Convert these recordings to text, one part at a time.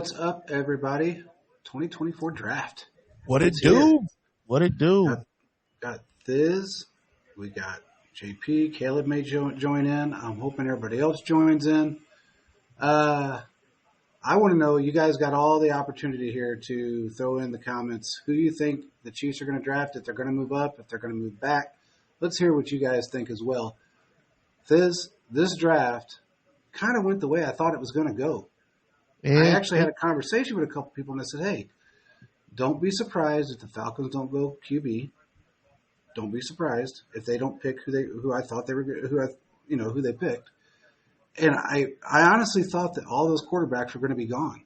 What's up, everybody? 2024 draft. What it It's here. do? What it do? Got Thiz. We got JP. Caleb may join in. I'm hoping everybody else joins in. I want to know, you guys got all the opportunity here to throw in the comments who you think the Chiefs are going to draft, if they're going to move up, if they're going to move back. Let's hear what you guys think as well. Thiz, this draft kind of went the way I thought it was going to go. I actually had a conversation with a couple people, and I said, hey, don't be surprised if the Falcons don't go QB. Don't be surprised if they don't pick who they picked. And I honestly thought that all those quarterbacks were going to be gone.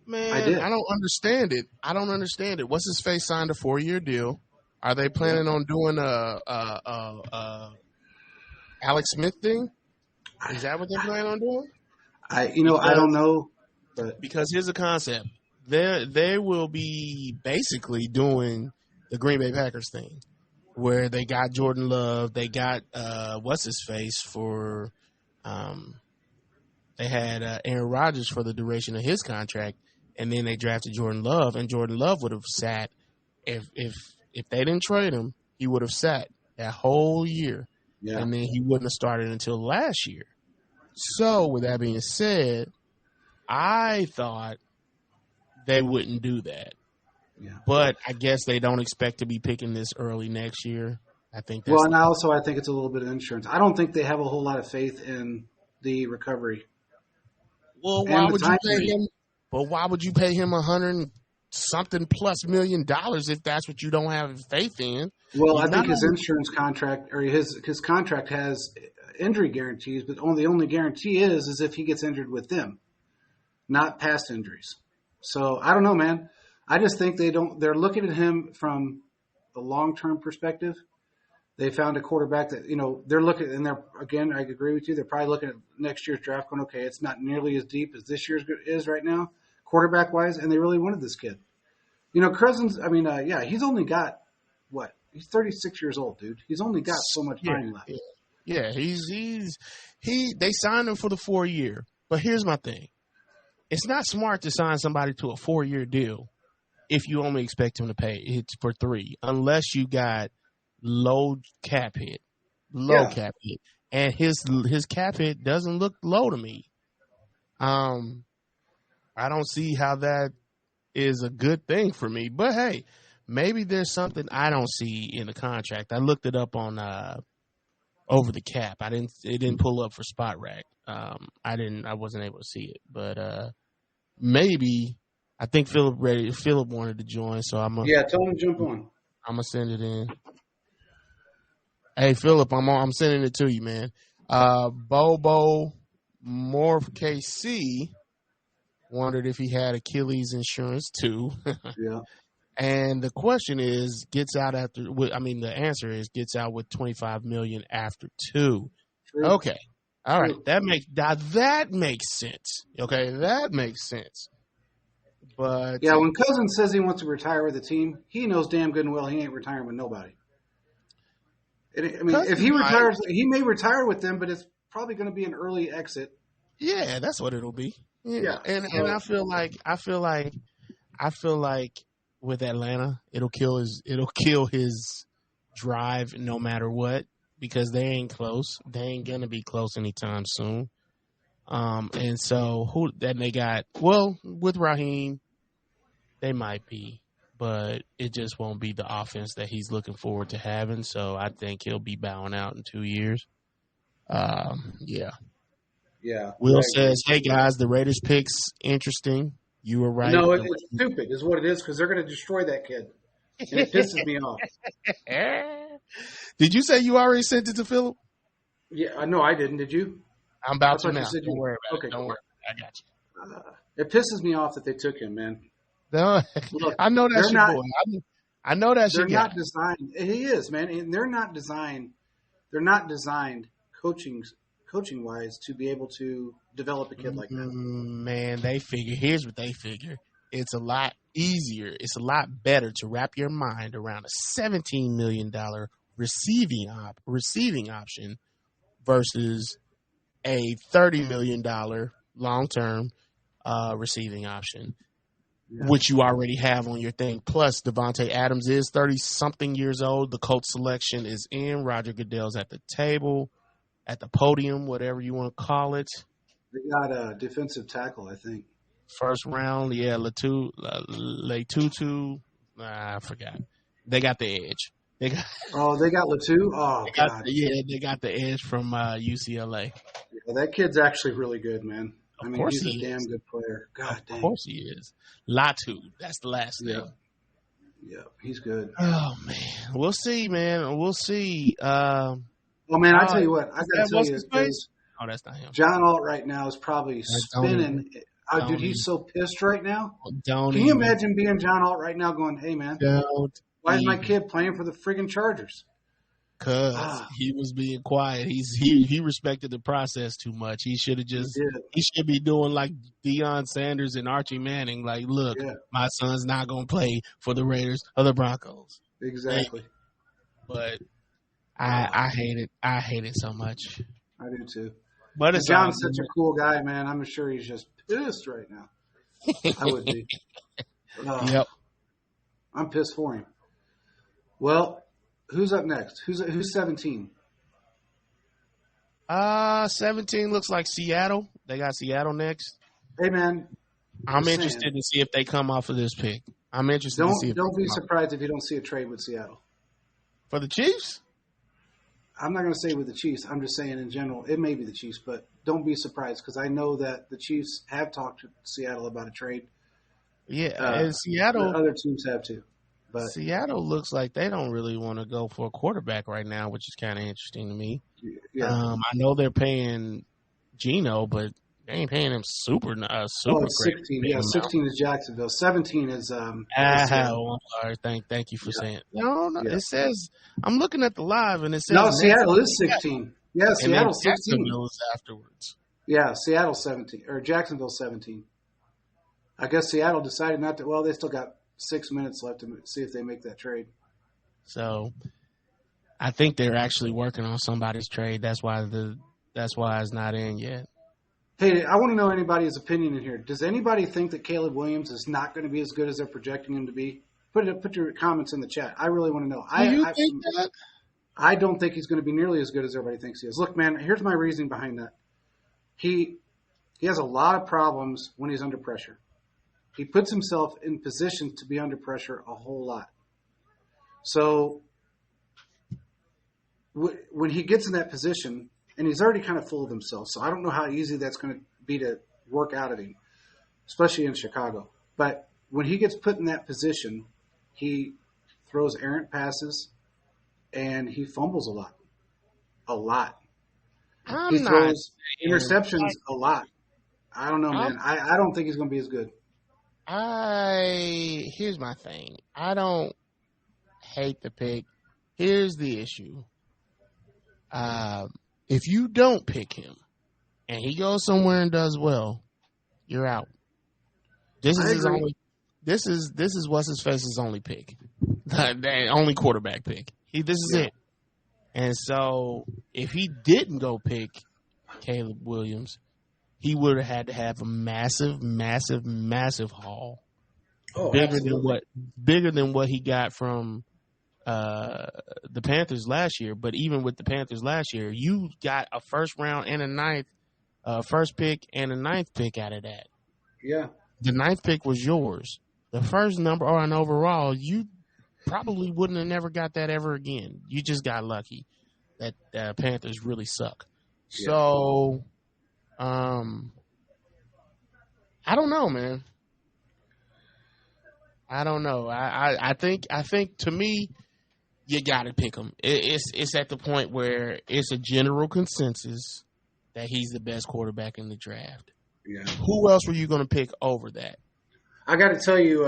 Man, I did. I don't understand it. What's his face signed a 4-year deal? Are they planning on doing a Alex Smith thing? Is that what they're planning on doing? I don't know. But because here's the concept. They will be basically doing the Green Bay Packers thing, where they got Jordan Love, they got what's his face for they had Aaron Rodgers for the duration of his contract, and then they drafted Jordan Love, and Jordan Love would have sat if they didn't trade him, he would have sat that whole year, and then he wouldn't have started until last year. So with that being said, I thought they wouldn't do that. Yeah. But I guess they don't expect to be picking this early next year. I think that's and also I think it's a little bit of insurance. I don't think they have a whole lot of faith in the recovery. Well, why would you pay him? But why would you pay him $100-something plus million if that's what you don't have faith in? Well, I think his insurance contract or his contract has injury guarantees, but the only guarantee is if he gets injured with them, not past injuries. So I don't know, man. I just think they're looking at him from the long-term perspective. They found a quarterback that, they're looking, and I agree with you. They're probably looking at next year's draft going, okay, it's not nearly as deep as this year's is right now, quarterback-wise, and they really wanted this kid. Cousins, he's only got, what? He's 36 years old, dude. He's only got so much time left. Yeah, they signed him for the 4-year. But here's my thing. It's not smart to sign somebody to a 4-year deal if you only expect him to pay it for 3, unless you got low cap hit. And his cap hit doesn't look low to me. I don't see how that is a good thing for me. But hey, maybe there's something I don't see in the contract. I looked it up on Over the Cap. It didn't pull up for Spot Rack. I wasn't able to see it, but maybe I think Philip wanted to join, so tell him to jump on. I'm gonna send it in. Hey Philip, I'm sending it to you, man. Bobo Morph KC wondered if he had Achilles insurance too. Yeah. And the question is, the answer is gets out with $25 million after 2. True. Okay. All right. True. That makes sense. Okay. That makes sense. But when Cousins says he wants to retire with the team, he knows damn good and well he ain't retiring with nobody. If he retires, he may retire with them, but it's probably going to be an early exit. Yeah, that's what it'll be. Yeah. And I feel like with Atlanta, it'll kill his drive no matter what, because they ain't close. They ain't gonna be close anytime soon. And so they got with Raheem, they might be, but it just won't be the offense that he's looking forward to having. So I think he'll be bowing out in 2 years. Yeah. Will says, "Hey guys, the Raiders picks interesting. You were right. No, it's stupid is what it is, because they're going to destroy that kid. And it pisses me off. Did you say you already sent it to Philip? Yeah, no, I didn't. Did you? I'm about to now. Don't worry about it. Don't worry. I got you. It pisses me off that they took him, man. No, look, I know that's your boy. I know that's your guy. They're not designed. He is, man. And they're not designed. They're not designed coaching wise to be able to develop a kid like that. Man, here's what they figure. It's a lot easier. It's a lot better to wrap your mind around a $17 million receiving option versus a $30 million long-term receiving option, Yeah. which you already have on your thing. Plus, Devontae Adams is 30-something years old. The Colts selection is in. Roger Goodell's at the table, at the podium, whatever you want to call it. They got a defensive tackle, I think. First round, yeah, Letutu. I forgot. They got the edge. They got Latu? Oh, God. they got the edge from UCLA. Yeah, that kid's actually really good, man. Of course he's he a damn is. good player. God damn. Of course he is. Latu. That's the last name. Yeah, he's good. Oh, man. We'll see, man. We'll see. Well, man, I tell you what. I got to tell what's you. his face? Oh, that's not him. John Alt right now is probably spinning. Dude, he's so pissed right now. Can you imagine being John Alt right now going, hey, man, why is my kid playing for the friggin' Chargers? Because he was being quiet. He respected the process too much. He should have he should be doing like Deion Sanders and Archie Manning. Like, look, my son's not going to play for the Raiders or the Broncos. Exactly. But I hate it. I hate it so much. I do too. But it's John's such a cool guy, man. I'm sure he's just pissed right now. I would be. Yep. I'm pissed for him. Well, who's up next? Who's 17? 17 looks like Seattle. They got Seattle next. Hey, man. I'm interested to see if they come off of this pick. I'm interested to see if don't be surprised if you don't see a trade with Seattle. For the Chiefs? I'm not going to say with the Chiefs. I'm just saying in general. It may be the Chiefs, but don't be surprised because I know that the Chiefs have talked to Seattle about a trade. Yeah, and Seattle. Other teams have too. But Seattle looks like they don't really want to go for a quarterback right now, which is kind of interesting to me. Yeah. I know they're paying Geno, but they ain't paying him super great. 16. Yeah, 16 is Jacksonville. 17 is I'm sorry. Thank you for saying. No. Yeah. It says I'm looking at the live and it says Seattle is 16. Yeah, Seattle 16. Jacksonville is afterwards. Yeah, Seattle 17 or Jacksonville 17. I guess Seattle decided not to. Well, they still got 6 minutes left to see if they make that trade. So, I think they're actually working on somebody's trade. That's why it's not in yet. Hey, I want to know anybody's opinion in here. Does anybody think that Caleb Williams is not going to be as good as they're projecting him to be? Put your comments in the chat. I really want to know. Do you think that? I don't think he's going to be nearly as good as everybody thinks he is. Look, man, here's my reasoning behind that. He has a lot of problems when he's under pressure. He puts himself in positions to be under pressure a whole lot. So when he gets in that position, and he's already kind of full of himself, so I don't know how easy that's going to be to work out of him, especially in Chicago. But when he gets put in that position, he throws errant passes, and he fumbles a lot. A lot. He throws interceptions a lot. I don't know, man. I don't think he's going to be as good. Here's my thing. I don't hate the pick. Here's the issue. If you don't pick him and he goes somewhere and does well, you're out. This is his only. This is what's his face's only pick, the only quarterback pick. This is it. And so, if he didn't go pick Caleb Williams, he would have had to have a massive, massive, massive haul, bigger than what he got from the Panthers last year. But even with the Panthers last year, you got a first round and a ninth, first pick and a ninth pick out of that. Yeah, the ninth pick was yours. The first number on overall, you probably wouldn't have never got that ever again. You just got lucky that Panthers really suck. Yeah. So, I don't know, man. I don't know. I think to me, you got to pick him. It's at the point where it's a general consensus that he's the best quarterback in the draft. Yeah. Who else were you going to pick over that? I got to tell you,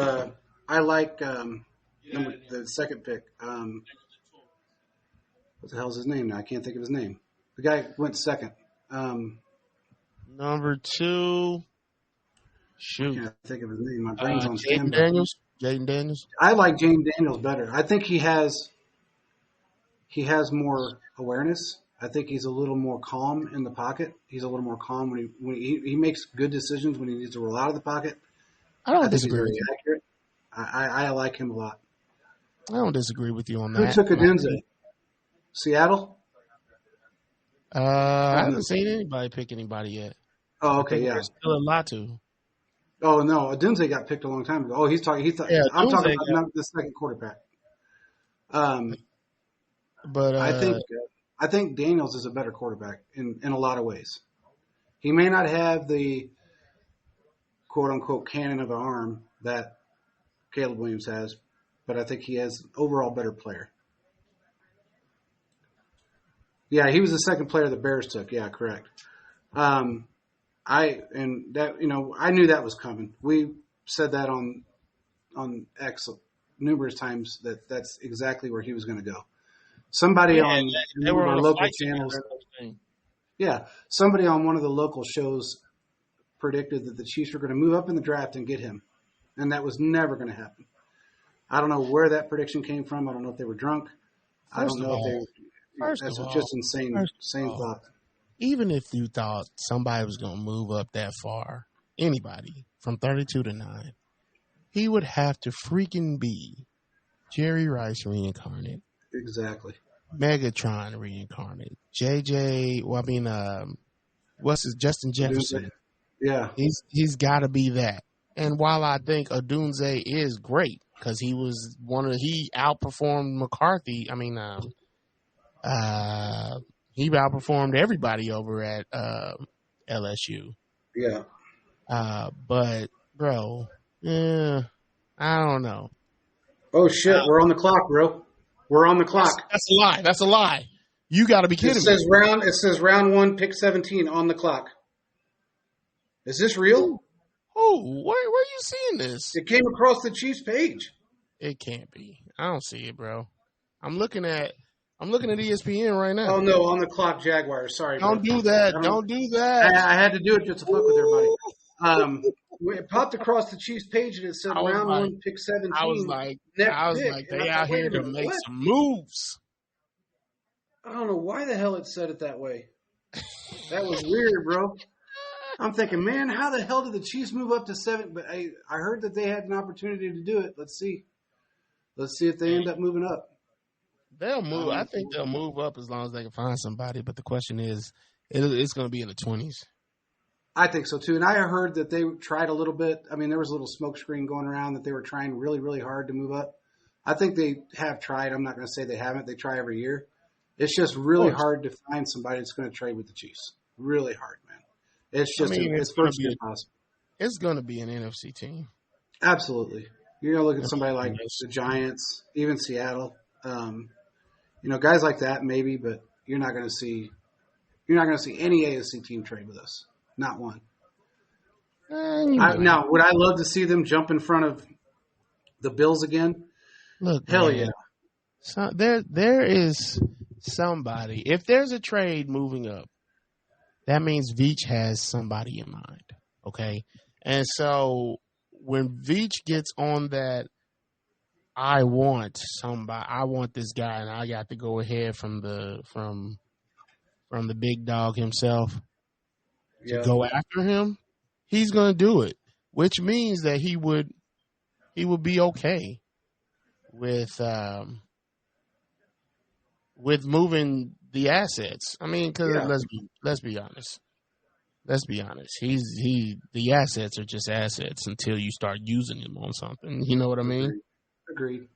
I like the second pick. What the hell's his name now? I can't think of his name. The guy went second. Number 2. Shoot. I can't think of his name. My brain's on Jaden Daniels. I like Jaden Daniels better. I think he has more awareness. I think he's a little more calm in the pocket. He's a little more calm when he makes good decisions when he needs to roll out of the pocket. I don't I think he's disagree very with you. accurate. I like him a lot. I don't disagree with you on Who that. took Odunze? Seattle? I haven't seen anybody pick anybody yet. Oh, I okay, think yeah. there's still a lot to. Oh no, Odunze got picked a long time ago. Oh, he's talking. Yeah, I'm talking Odunze about got- not the second quarterback. But I think Daniels is a better quarterback in a lot of ways. He may not have the quote unquote cannon of an arm that Caleb Williams has, but I think he has overall better player. Yeah, he was the second player the Bears took. Yeah, correct. I knew that was coming. We said that on X numerous times that's exactly where he was going to go. Somebody on they one were of on our a local flight channels, together and everything. yeah, somebody on one of the local shows predicted that the Chiefs were going to move up in the draft and get him, and that was never going to happen. I don't know where that prediction came from. I don't know if they were drunk. I don't know if they. That's just insane thought. Even if you thought somebody was going to move up that far, anybody from 32 to 9, he would have to freaking be Jerry Rice reincarnate, Exactly. Megatron reincarnate, Justin Jefferson. Yeah. He's got to be that. And while I think Odunze is great because he outperformed McCarthy. I mean, he outperformed everybody over at LSU. Yeah. But bro, I don't know. Oh shit, we're on the clock, bro. We're on the clock. That's a lie. That's a lie. You got to be kidding me. It says round 1, pick 17 on the clock. Is this real? Oh, where are you seeing this? It came across the Chiefs page. It can't be. I don't see it, bro. I'm looking at ESPN right now. Oh no, on the clock, Jaguars. Sorry, Don't do that. Don't do that. I had to do it just to fuck with everybody. It popped across the Chiefs page and it said round 1, pick 17. I was like, they out here to make some moves. I don't know why the hell it said it that way. That was weird, bro. I'm thinking, man, how the hell did the Chiefs move up to 7? But I heard that they had an opportunity to do it. Let's see. Let's see if they end up moving up. They'll move. I think they'll move up as long as they can find somebody. But the question is, it's going to be in the 20s. I think so too. And I heard that they tried a little bit. I mean, there was a little smoke screen going around that they were trying really, really hard to move up. I think they have tried. I'm not going to say they haven't. They try every year. It's just really hard to find somebody that's going to trade with the Chiefs. Really hard, man. It's just it's virtually impossible. It's going to be an NFC team. Absolutely. You're going to look at somebody like the Giants, even Seattle. Guys like that maybe, but you're not going to see any AFC team trade with us. Not one. Now, would I love to see them jump in front of the Bills again? Look, hell man, yeah. So there is somebody. If there's a trade moving up, that means Veach has somebody in mind. Okay, and so when Veach gets on that, I want this guy, and I got to go ahead from the big dog himself to go after him. He's going to do it, which means that he would be okay with moving the assets. I mean, because let's be honest. Let's be honest. The assets are just assets until you start using them on something. You know what I mean? Agreed.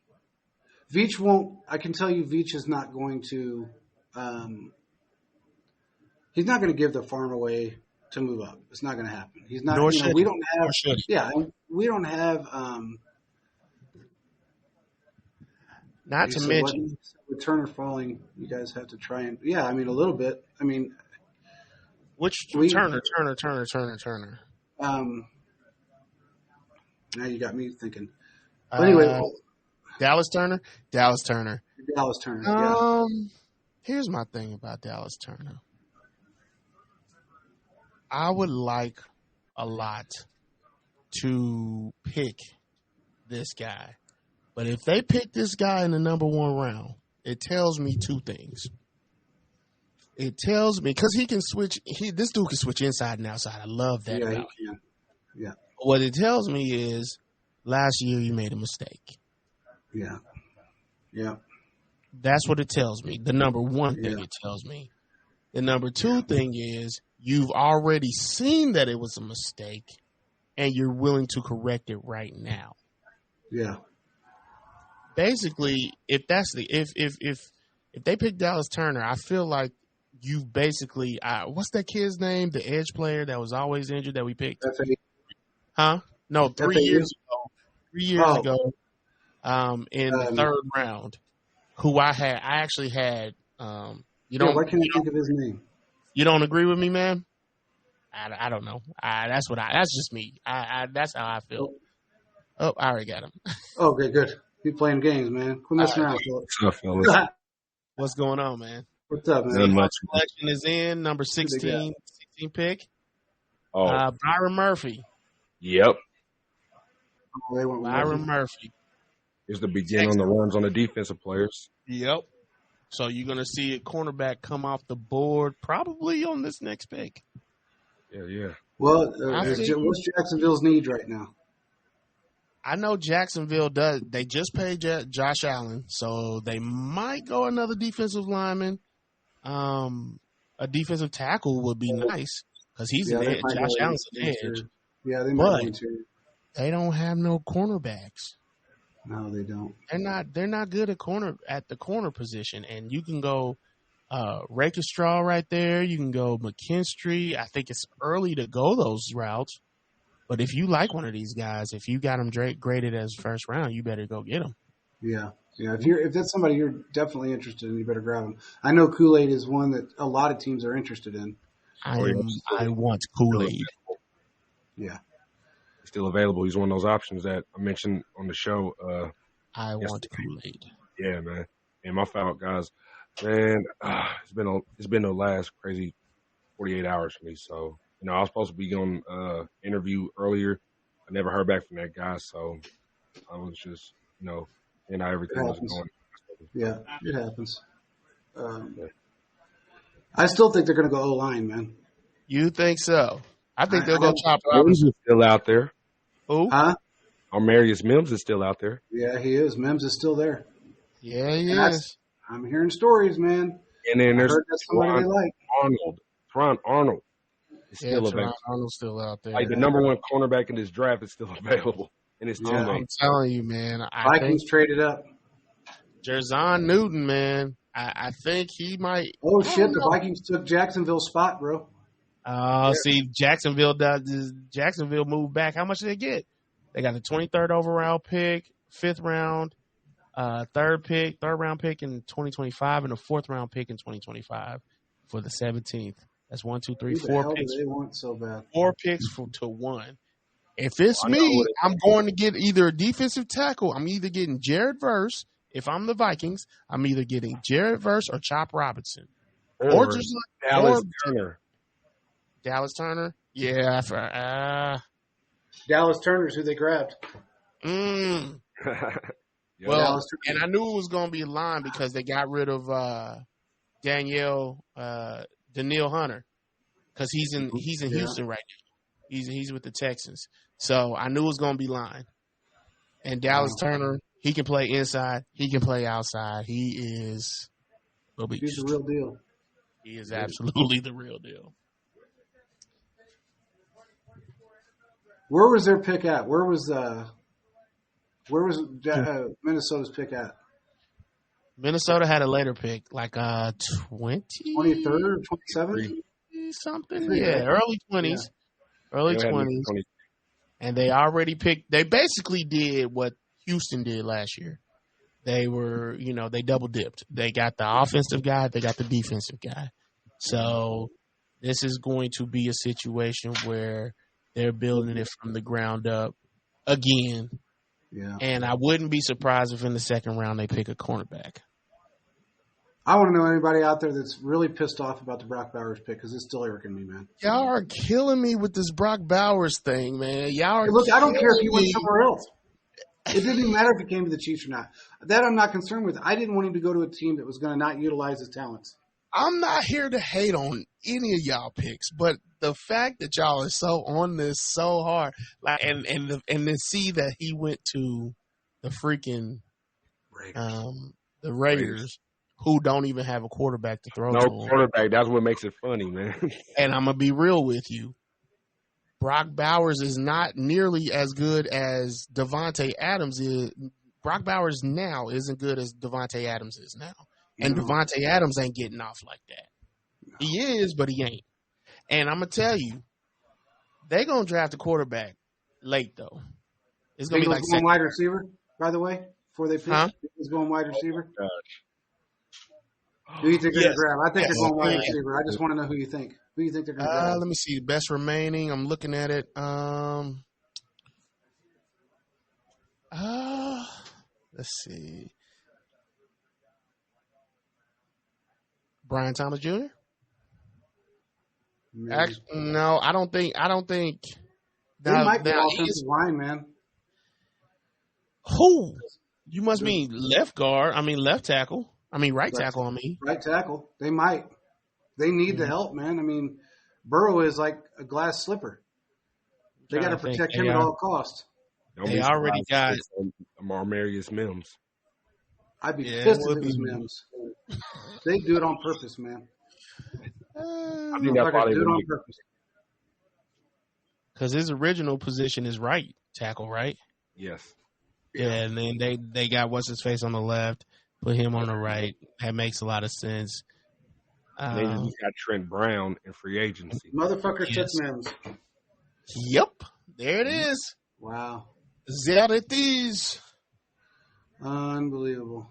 Veach won't. I can tell you, Veach is not going to. He's not going to give the farm away to move up. It's not going to happen. He's not. We don't have. Yeah, we don't have. Not to mention, with Turner falling, you guys have to try and. Yeah, I mean a little bit. I mean, Turner. Now you got me thinking. But anyway, Dallas Turner. Yeah. Here's my thing about Dallas Turner. I would like a lot to pick this guy. But if they pick this guy in the number 1 round, it tells me 2 things. it tells me because he can switch. This dude can switch inside and outside. I love that. Yeah, he about him. can. Yeah. What it tells me is last year you made a mistake. Yeah. Yeah. That's what it tells me. The number one thing it tells me. The number two thing is you've already seen that it was a mistake and you're willing to correct it right now. Yeah. Basically, if they pick Dallas Turner, I feel like you've basically what's that kid's name? The edge player that was always injured that we picked. Huh? No, 3 years ago. 3 years ago, in the third round, who I actually had. You don't. Why can't I think of his name? You don't agree with me, man? I don't know. That's just me. That's how I feel. Oh, I already got him. Okay, good. Keep playing games, man. Quit messing around, What's up, fellas? What's going on, man? What's up, man? Not much. Selection is in number 16 pick. Oh, Byron Murphy. yep. Oh, they went with Byron Murphy. Here's the beginning on the runs on the defensive players. Yep. So you're going to see a cornerback come off the board probably on this next pick. Yeah. Well, what's Jacksonville's need right now? I know Jacksonville does. They just paid Josh Allen, so they might go another defensive lineman. A defensive tackle would be nice because he's an edge. Josh Allen's an edge. Yeah, they might need to. They don't have no cornerbacks. No, they don't. They're not good at the corner position, and you can go Rakestraw right there. You can go McKinstry. I think it's early to go those routes. But if you like one of these guys, if you got them graded as first round, you better go get them. Yeah. If that's somebody you're definitely interested in, you better grab them. I know Kool-Aid is one that a lot of teams are interested in. I want Kool-Aid. Yeah. Still available. He's one of those options that I mentioned on the show. I want Kool-Aid. Yeah, man. And my foul guys, man, it's been the last crazy 48 hours for me. So, I was supposed to be on interview earlier. I never heard back from that guy. So I was just, and how everything was going. Yeah, it happens. I still think they're going to go O-line, man. You think so? I think they'll go Chop Mims Robinson. is still out there. Who? Huh? Marius Mims is still out there. Yeah, he is. Mims is still there. Yeah, he is. I'm hearing stories, man. And then there's that's somebody they like. Teron Arnold is still available. Arnold's still out there. Like the number one cornerback in this draft is still available. And it's Yeah. I'm telling you, man. Vikings traded up. Jerzon Newton, man. I think he might. Oh, shit. The Vikings took Jacksonville's spot, bro. See, Jacksonville moved back. How much did they get? They got a 23rd overall pick, 5th round, third round pick in 2025, and a 4th round pick in 2025 for the 17th. That's 1, 2, 3, 4 picks. They want so bad. 4 picks to 1. If it's me, I'm going to get either a defensive tackle. I'm either getting Jared Verse. If I'm the Vikings, I'm either getting Jared Verse or Chop Robinson, or just like Dallas Turner. Dallas Turner. Yeah, Dallas Turner's who they grabbed. Well, and I knew it was going to be a line because they got rid of Danielle Hunter because he's in Houston right now. He's with the Texans, so I knew it was going to be line. And Dallas Turner, he can play inside, he can play outside. He's the real deal. He is absolutely the real deal. Where was their pick at? Where was Minnesota's pick at? Minnesota had a later pick, like 23rd or 27th? Something. Yeah, early 20s. Early 20s. And they already picked – they basically did what Houston did last year. They were – they double-dipped. They got the offensive guy. They got the defensive guy. So this is going to be a situation where they're building it from the ground up again. Yeah. And I wouldn't be surprised if in the second round they pick a cornerback. I want to know anybody out there that's really pissed off about the Brock Bowers pick because it's still irking me, man. Y'all are killing me with this Brock Bowers thing, man. Y'all are look, I don't care if he went somewhere else. It didn't even matter if he came to the Chiefs or not. That I'm not concerned with. I didn't want him to go to a team that was going to not utilize his talents. I'm not here to hate on any of y'all picks, but the fact that y'all are so on this so hard, like, and to see that he went to the freaking the Raiders, who don't even have a quarterback to throw No to him. quarterback. That's what makes it funny, man. And I'm gonna be real with you. Brock Bowers is not nearly as good as Devontae Adams is. Brock Bowers now isn't good as Devontae Adams is now. And Devontae Adams ain't getting off like that. No. He is, but he ain't. And I'm going to tell you, they're going to draft a quarterback late, though. It's going to be like going wide receiver, by the way, before they pick. He's going wide receiver. Oh, who do you think they're going to grab? I think they're going wide receiver. I just want to know who you think. Who do you think they're going to grab? Let me see. Best remaining. I'm looking at it. Let's see. Brian Thomas Jr. Actually, no, I don't think. They might be offensive line, man. Who? You must mean left guard. I mean left tackle. I mean right tackle. Right tackle. They might. They need the help, man. I mean, Burrow is like a glass slipper. They got to protect him at all costs. They already got Marmarius Mims. I'd be pissed if it was Mims. They do it on purpose, man. I think that's why they do it on purpose. Because his original position is right tackle, right? Yes. Yeah, and then they got what's his face on the left, put him on the right. That makes a lot of sense. Then you got Trent Brown in free agency. Motherfucker took Mims. Yep, there it is. Wow. There it is. Unbelievable.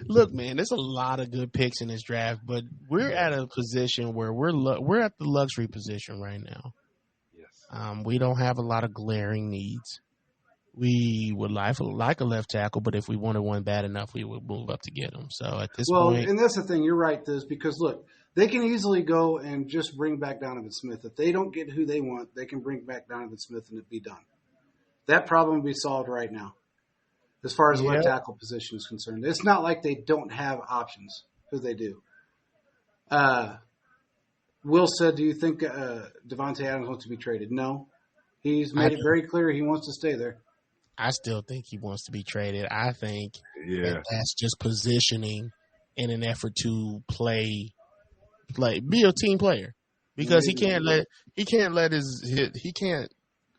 Look, man, there's a lot of good picks in this draft, but we're at a position where we're at the luxury position right now. Yes. We don't have a lot of glaring needs. We would like a left tackle, but if we wanted one bad enough, we would move up to get him. So at this point, and that's the thing. You're right, Thiz, because look, they can easily go and just bring back Donovan Smith. If they don't get who they want, they can bring back Donovan Smith and it'd be done. That problem will be solved right now. As far as left tackle position is concerned, it's not like they don't have options, because they do. Will said, "Do you think Devontae Adams wants to be traded?" No, he's made it very clear he wants to stay there. I still think he wants to be traded. I think that's just positioning in an effort to be a team player, because he can't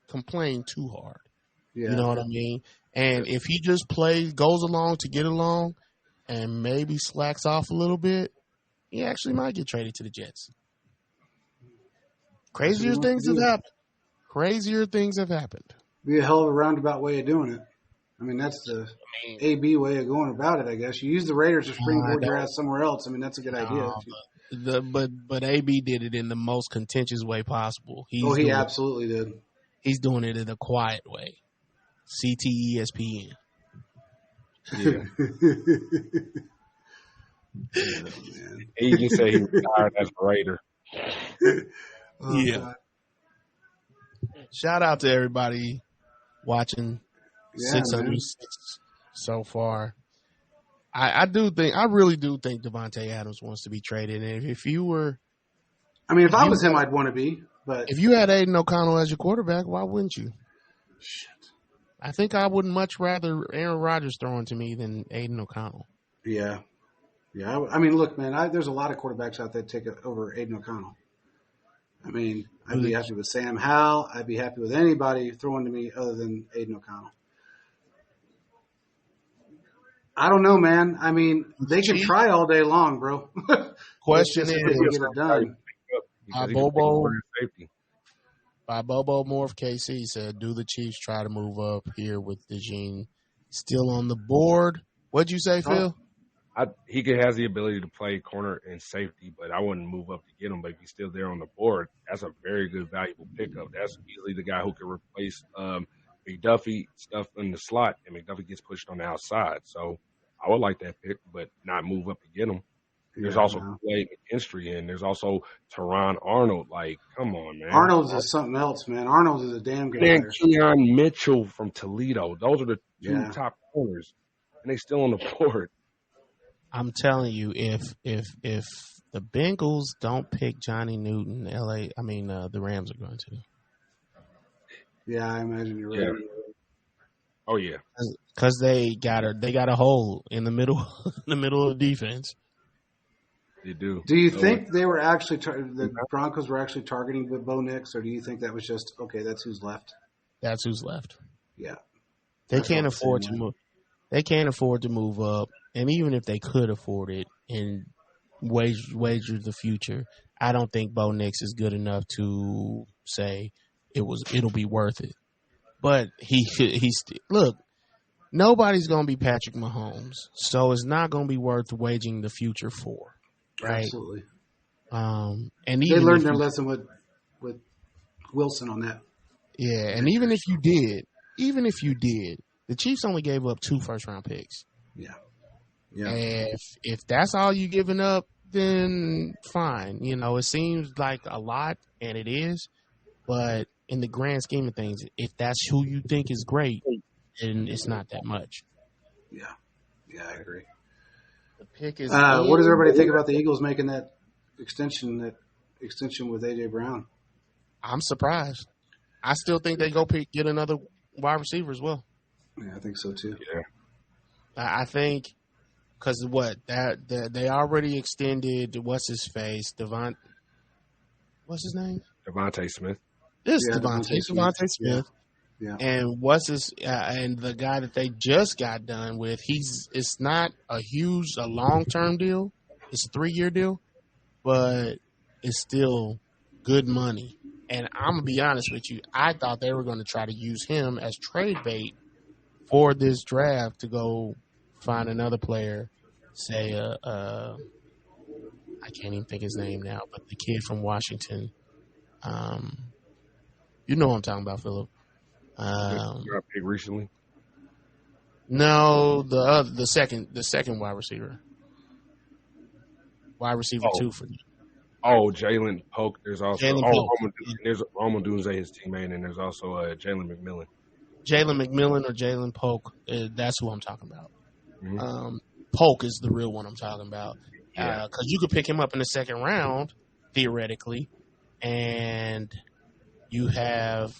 complain too hard. Yeah. You know what I mean? And if he just goes along to get along and maybe slacks off a little bit, he actually might get traded to the Jets. Crazier things have happened. Be a hell of a roundabout way of doing it. I mean, that's the AB way of going about it, I guess. You use the Raiders to springboard your ass somewhere else. I mean, that's a good idea. But AB did it in the most contentious way possible. He absolutely did. He's doing it in a quiet way. CTESPN. Yeah. You can say he retired as a Raider. Yeah. God. Shout out to everybody watching 606 so far. I really do think Devontae Adams wants to be traded. And if you were, if I was him, I'd want to be. But if you had Aiden O'Connell as your quarterback, why wouldn't you? Shit. I think I would much rather Aaron Rodgers throwing to me than Aiden O'Connell. Yeah. Look, man, there's a lot of quarterbacks out there take it over Aiden O'Connell. I'd be happy with Sam Howell. I'd be happy with anybody throwing to me other than Aiden O'Connell. I don't know, man. They can try all day long, bro. Question is, get it done. Bobo Morph KC said, do the Chiefs try to move up here with DeJean still on the board? What'd you say, Phil? He has the ability to play corner and safety, but I wouldn't move up to get him. But if he's still there on the board, that's a very good, valuable pickup. That's easily the guy who can replace McDuffie stuff in the slot, and McDuffie gets pushed on the outside. So I would like that pick, but not move up to get him. There's also Clay McKinstry, and there's also Teron Arnold. Like, come on, man. Arnold's is something else, man. Arnold is a damn good player. And Keon Mitchell from Toledo. Those are the two top corners, and they still on the board. I'm telling you, if the Bengals don't pick Johnny Newton, the Rams are going to. Yeah, I imagine you're right. Yeah. Oh yeah. Because they got a hole in the middle of the defense. They do. Do you think they were actually the Broncos were actually targeting with Bo Nix, or do you think that was just okay? That's who's left. That's who's left. Yeah, they can't afford to move. They can't afford to move up, and even if they could afford it and wager the future, I don't think Bo Nix is good enough to say it'll be worth it. But look. Nobody's going to be Patrick Mahomes, so it's not going to be worth waging the future for, right? Absolutely. And they learned their lesson with Wilson on that. Yeah, and even if you did, the Chiefs only gave up 2 first-round picks. Yeah. If that's all you giving up, then fine. You know, it seems like a lot, and it is, but in the grand scheme of things, if that's who you think is great, and it's not that much. Yeah, I agree. The pick is. What does everybody think about the Eagles making that extension with AJ Brown? I'm surprised. I still think they get another wide receiver as well. Yeah, I think so too. Yeah, I think because they already extended what's his face what's his name? Devontae Smith. Devontae Smith. Yeah. And and the guy that they just got done with, it's not a long-term deal. It's a 3-year deal, but it's still good money. And I'm going to be honest with you, I thought they were going to try to use him as trade bait for this draft to go find another player, say, I can't even think his name now, but the kid from Washington. You know what I'm talking about, Philip. Got picked recently. No, the second wide receiver, 2 for you. Oh, Jalen Polk. There's also there's Roman Dunze, his teammate, and there's also Jalen McMillan. Jalen McMillan or Jalen Polk. That's who I'm talking about. Mm-hmm. Polk is the real one I'm talking about. Yeah. Because you could pick him up in the second round theoretically, and you have.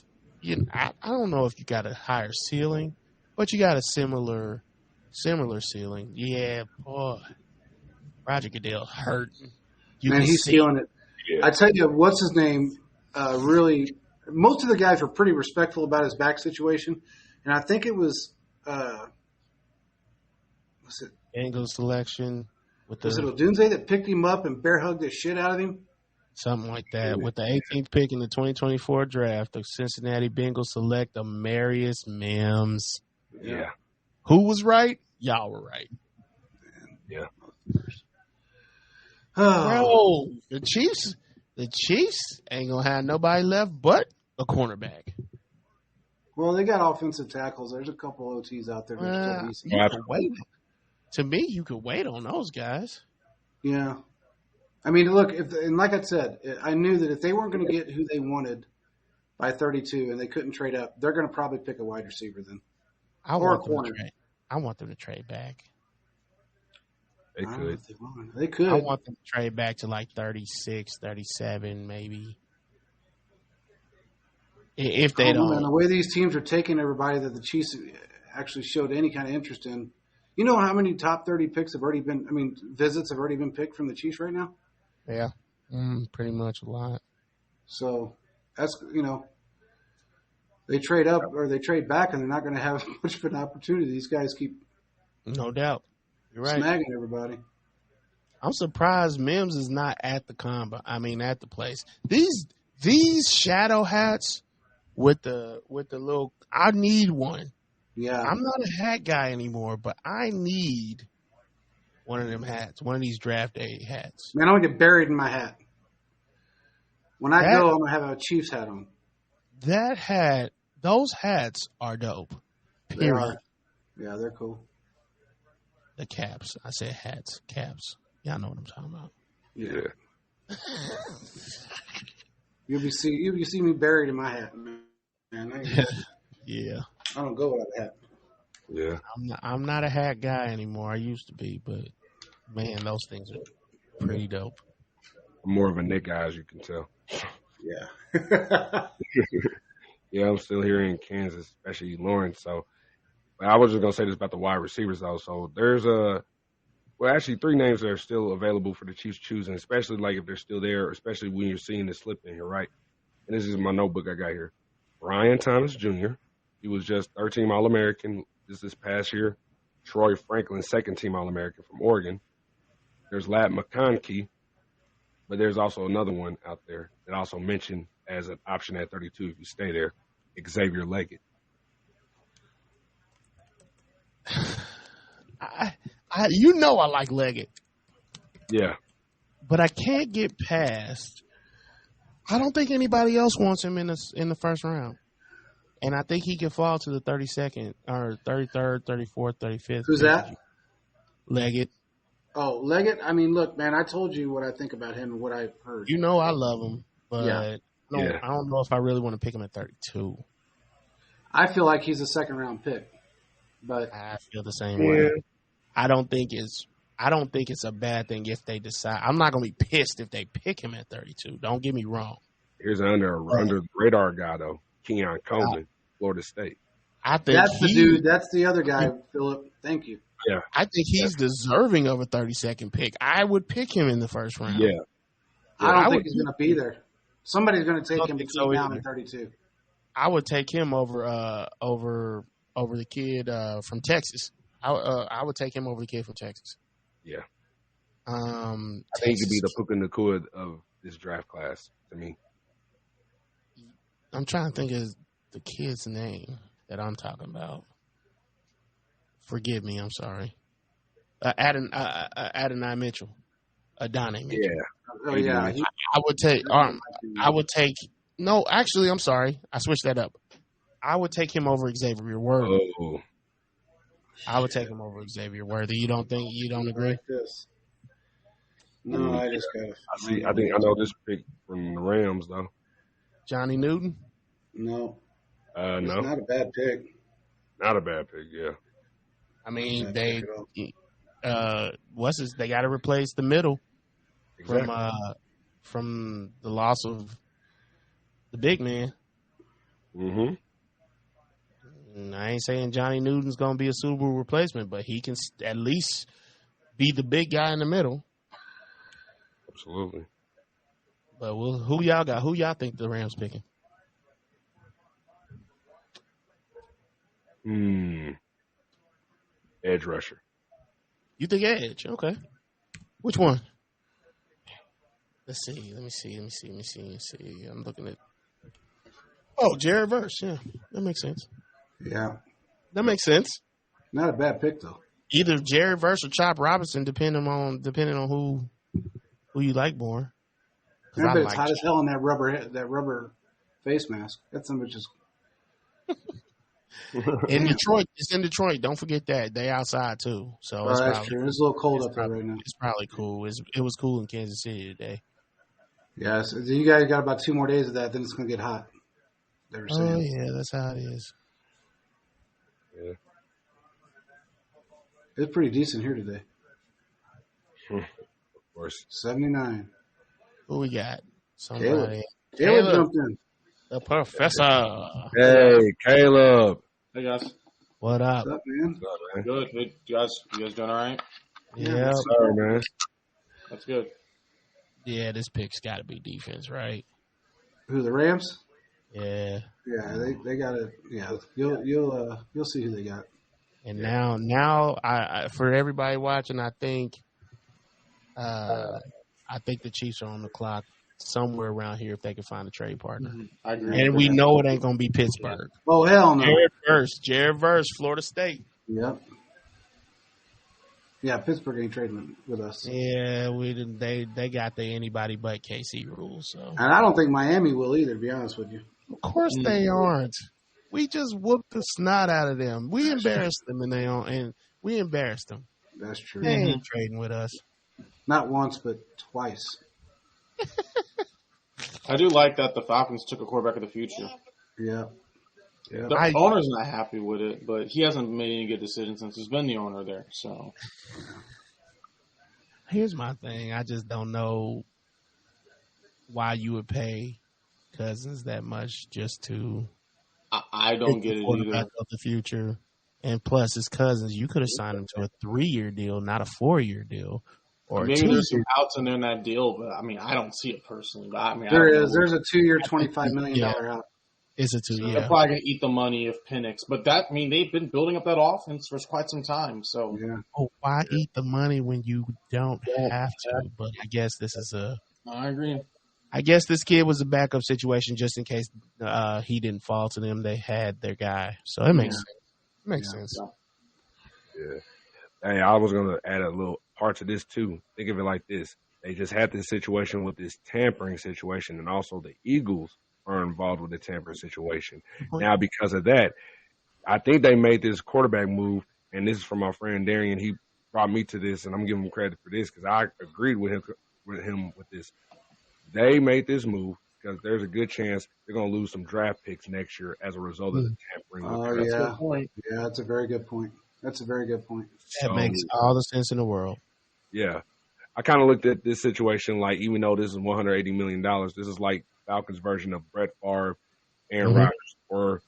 I don't know if you got a higher ceiling, but you got a similar ceiling. Yeah, boy. Roger Goodell hurting. He's feeling it. Yeah. I tell you, what's his name? Really, most of the guys were pretty respectful about his back situation, and I think it was what's it? Bengals selection was it Odunze that picked him up and bear hugged the shit out of him? Something like that. With the 18th pick in the 2024 draft, the Cincinnati Bengals select Amarius Mims. Yeah. Who was right? Y'all were right. Yeah. Bro, the Chiefs ain't going to have nobody left but a cornerback. Well, they got offensive tackles. There's a couple OTs out there. To me, you could wait on those guys. Yeah. I mean, look, and like I said, I knew that if they weren't going to get who they wanted by 32 and they couldn't trade up, they're going to probably pick a wide receiver then. I want them to trade back. They could. They could. I want them to trade back to like 36, 37 maybe. If they don't. Man, the way these teams are taking everybody that the Chiefs actually showed any kind of interest in, you know how many top 30 picks visits have already been picked from the Chiefs right now? Yeah, pretty much a lot. So that's they trade up or they trade back, and they're not going to have much of an opportunity. These guys keep, no doubt, you're right, snagging everybody. I'm surprised Mims is not at the at the place. These shadow hats with the little. I need one. Yeah, I'm not a hat guy anymore, but I need one of them hats, one of these draft day hats. Man, I'm going to get buried in my hat. When I go, I'm going to have a Chiefs hat on. Those hats are dope. Period. Yeah, they're cool. The caps. I said hats, caps. Y'all know what I'm talking about. Yeah. You'll be see me buried in my hat, man. Yeah. I don't go without a hat. Yeah. I'm not a hat guy anymore. I used to be, but Man, those things are pretty dope. I'm more of a Nick guy, as you can tell. Yeah. Yeah, I'm still here in Kansas, especially Lawrence. So, but I was just gonna say this about the wide receivers though. So there's actually three names that are still available for the Chiefs choosing, especially like if they're still there, especially when you're seeing the slip in here, right? And this is my notebook I got here. Brian Thomas Jr. He was just third team All American this past year. Troy Franklin, second team All American from Oregon. There's Lad McConkey, but there's also another one out there that also mentioned as an option at 32 if you stay there, Xavier Leggett. I I like Leggett, Yeah. but I can't get past. I don't think anybody else wants him in the first round, and I think he can fall to the 32nd or 33rd, 34th, 35th. Who's that? Leggett. Oh, Leggett. I mean, look, man. I told you what I think about him and what I've heard. You know I love him, but Yeah. I don't know if I really want to pick him at 32. I feel like he's a second round pick, but I feel the same way. I don't think it's a bad thing if they decide. I'm not gonna be pissed if they pick him at 32. Don't get me wrong. Here's an under the radar guy though, Keon Coleman, Florida State. I think that's the dude. That's the other guy, Philip. Thank you. Yeah, I think he's deserving of a 32nd pick. I would pick him in the first round. Yeah. I don't think he's going to be there. Somebody's going to take him between now and 32. I would take him over the kid from Texas. I would take him over the kid from Texas. Yeah. I think he could be the Puka Nacua of this draft class to me. I'm trying to think of the kid's name that I'm talking about. Forgive me, I'm sorry. Adonai Mitchell. Adonai Mitchell. Yeah. Oh yeah. I would take. No, actually, I'm sorry. I switched that up. I would take him over Xavier Worthy. Oh. I would take him over Xavier Worthy. You don't agree? Like this. No, I just got. I think I know this pick from the Rams though. Johnny Newton. No. No. It's not a bad pick. Not a bad pick. Yeah. I mean, they they got to replace the middle Exactly. from the loss of the big man. Mm-hmm. And I ain't saying Johnny Newton's gonna be a Subaru replacement, but he can at least be the big guy in the middle. Absolutely. But who y'all got? Who y'all think the Rams picking? Edge rusher. You think edge? Okay. Which one? Let's see. Let me see. I'm looking at. Oh, Jared Verse. Yeah, that makes sense. Yeah. That makes sense. Not a bad pick though. Either Jared Verse or Chop Robinson, depending on who you like more. I bet it's hot as hell in that rubber face mask. That's something just. In Detroit, it's in Detroit. Don't forget that they outside too. So that's true. It's a little cold up there right now. It's probably cool. It was cool in Kansas City today. Yeah, so you guys got about 2 more days of that, then it's gonna get hot. They were saying. Oh yeah, that's how it is. Yeah. It's pretty decent here today. Of course. 79. Who we got? Somebody. Caleb jumped in. The professor. Hey, Caleb. Hey guys. What up? What's up, man? What's up, man? Good. You guys doing all right? Yeah. Sorry, man. That's good. Yeah, this pick's got to be defense, right? Who, the Rams? Yeah. Yeah, they got it. Yeah, you'll see who they got. And now, I for everybody watching, I think the Chiefs are on the clock somewhere around here if they can find a trade partner. Mm-hmm. I agree. And we know it ain't gonna be Pittsburgh. Oh hell no! Jared Verse, Florida State. Yep. Yeah, Pittsburgh ain't trading with us. Yeah, they got the anybody but KC rules. So, and I don't think Miami will either. To be honest with you. Of course they aren't. We just whooped the snot out of them. We embarrassed them, and we embarrassed them. That's true. They ain't trading with us. Not once, but twice. I do like that the Falcons took a quarterback of the future. Yeah. Yeah. The owner's not happy with it, but he hasn't made any good decisions since he's been the owner there. So, Here's my thing. I just don't know why you would pay Cousins that much just to I don't get it quarterback either. of the future. And plus, his Cousins, you could have signed him to a 3-year deal, not a 4-year deal, or a Maybe 2-year. there's some outs in there in that deal, but I mean, I don't see it personally. But I mean, I There don't is. know. There's a 2-year, $25 million out. It's a 2, They're yeah. probably gonna eat the money of Penix, but they've been building up that offense for quite some time. So Yeah. Oh, why eat the money when you don't have to? But I guess this is I agree. I guess this kid was a backup situation just in case he didn't fall to them. They had their guy, so it makes sense. It makes sense. Yeah. Hey, I was gonna add a little part to this too. Think of it like this: they just had this situation with this tampering situation, and also the Eagles are involved with the tampering situation. Now, because of that, I think they made this quarterback move, and this is from my friend Darian. He brought me to this, and I'm giving him credit for this because I agreed with him with this. They made this move because there's a good chance they're going to lose some draft picks next year as a result of the tampering. Oh, with yeah. Point. Yeah, that's a very good point. That's a very good point. That makes all the sense in the world. Yeah. I kind of looked at this situation like, even though this is $180 million, this is like Falcons' version of Brett Favre, Aaron Rodgers, or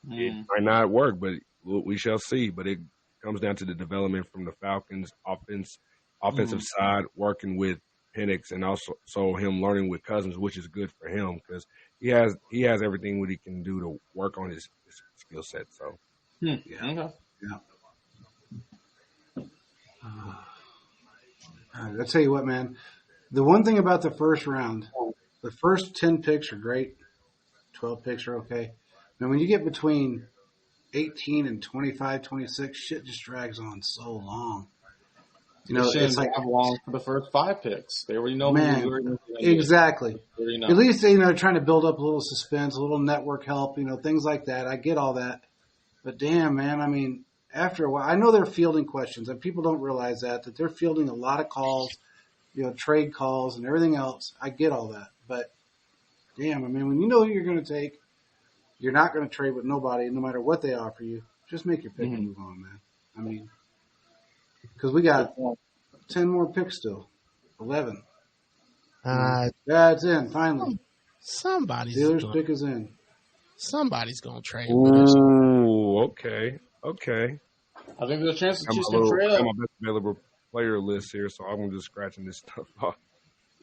it might not work, but we shall see. But it comes down to the development from the Falcons' offensive side, working with Penix, and also him learning with Cousins, which is good for him because he has everything what he can do to work on his skill set. So Okay. Yeah. I'll tell you what, man. The one thing about the first round, the first 10 picks are great. 12 picks are okay. And when you get between 18 and 25, 26, shit just drags on so long. You know, it's like have long for the first 5 picks. They already know Man, who you're exactly. They already know. At least, you know, trying to build up a little suspense, a little network help, you know, things like that. I get all that. But damn, man, I mean, after a while, I know they're fielding questions, and people don't realize that they're fielding a lot of calls, you know, trade calls and everything else. I get all that. But damn, I mean, when you know who you're going to take, you're not going to trade with nobody, no matter what they offer you. Just make your pick and move on, man. I mean, because we got 10 more picks still. 11. Yeah, it's in, finally. Somebody's Steelers gonna, pick is in. somebody's gonna trade with us. ooh, okay. I think there's a chance that I'm Chiefs can trade got up. my best available player list here, so I'm just scratching this stuff off.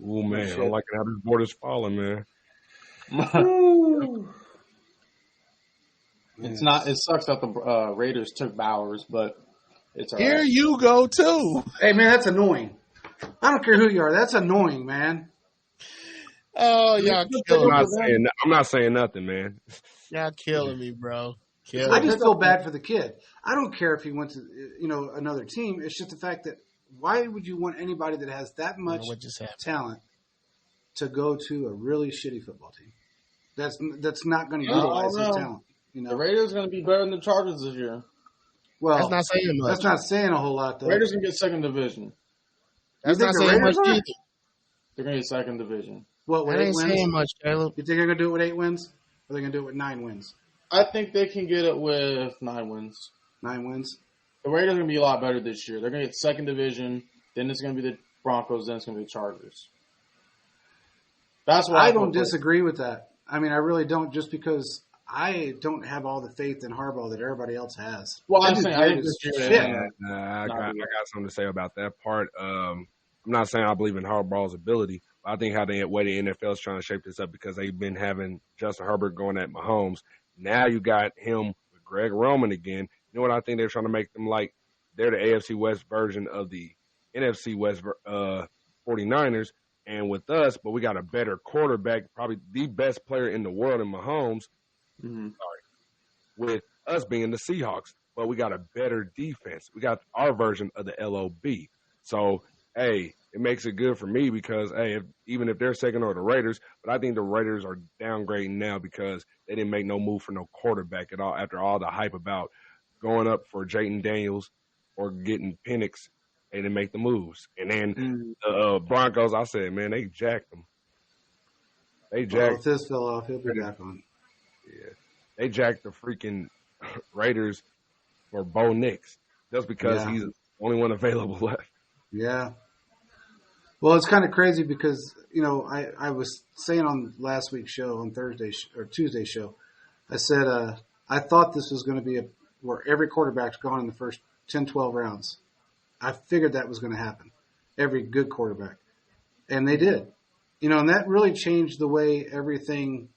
Ooh, man, shit. I'm liking how this board is falling, man. It's not. It sucks that the Raiders took Bowers, but it's all Here right. you go too. Hey, man, that's annoying. I don't care who you are. That's annoying, man. Oh, y'all killing me. I'm not saying nothing, man. Y'all killing me, bro. I Killing me. just feel bad for the kid. I don't care if he went to, you know, another team. It's just the fact that why would you want anybody that has that much What just happened? talent to go to a really shitty football team? That's not going to I don't utilize his know. talent. You The know, Raiders are going to be better than the Chargers this year. well, That's not saying much. that's not saying a whole lot, though. Raiders can get second division. That's You not think the saying much Raiders are? either. They're going to get second division. What, with That 8 ain't wins? saying much, Caleb. You think they're going to do it with 8 wins? Or are they going to do it with 9 wins? I think they can get it with 9 wins. 9 wins? The Raiders are going to be a lot better this year. They're going to get second division. Then it's going to be the Broncos. Then it's going to be the Chargers. That's what I I don't put. disagree with that. I mean, I really don't, just because I don't have all the faith in Harbaugh that everybody else has. Well, That I'm dude's saying good I think as this year. shit. I got something to say about that part. I'm not saying I believe in Harbaugh's ability, but I think how the way the NFL is trying to shape this up because they've been having Justin Herbert going at Mahomes. Now you got him with Greg Roman again. You know what I think they're trying to make them like? They're the AFC West version of the NFC West 49ers. And with us, but we got a better quarterback, probably the best player in the world in Mahomes. Mm-hmm. With us being the Seahawks, but we got a better defense. We got our version of the LOB. So, hey, it makes it good for me because, hey, even if they're second or the Raiders, but I think the Raiders are downgrading now because they didn't make no move for no quarterback at all after all the hype about going up for Jayden Daniels or getting Penix. They didn't make the moves. And then the Broncos, I said, man, they jacked them. They Well, jacked if this fell off, he'll be back on. Yeah. They jacked the freaking Raiders for Bo Nix just because he's the only one available left. Yeah. Well, it's kind of crazy because, I was saying on last week's show, on or Tuesday's show, I said I thought this was going to be where every quarterback's gone in the first 10, 12 rounds. I figured that was going to happen. Every good quarterback. And they did. And that really changed the way everything,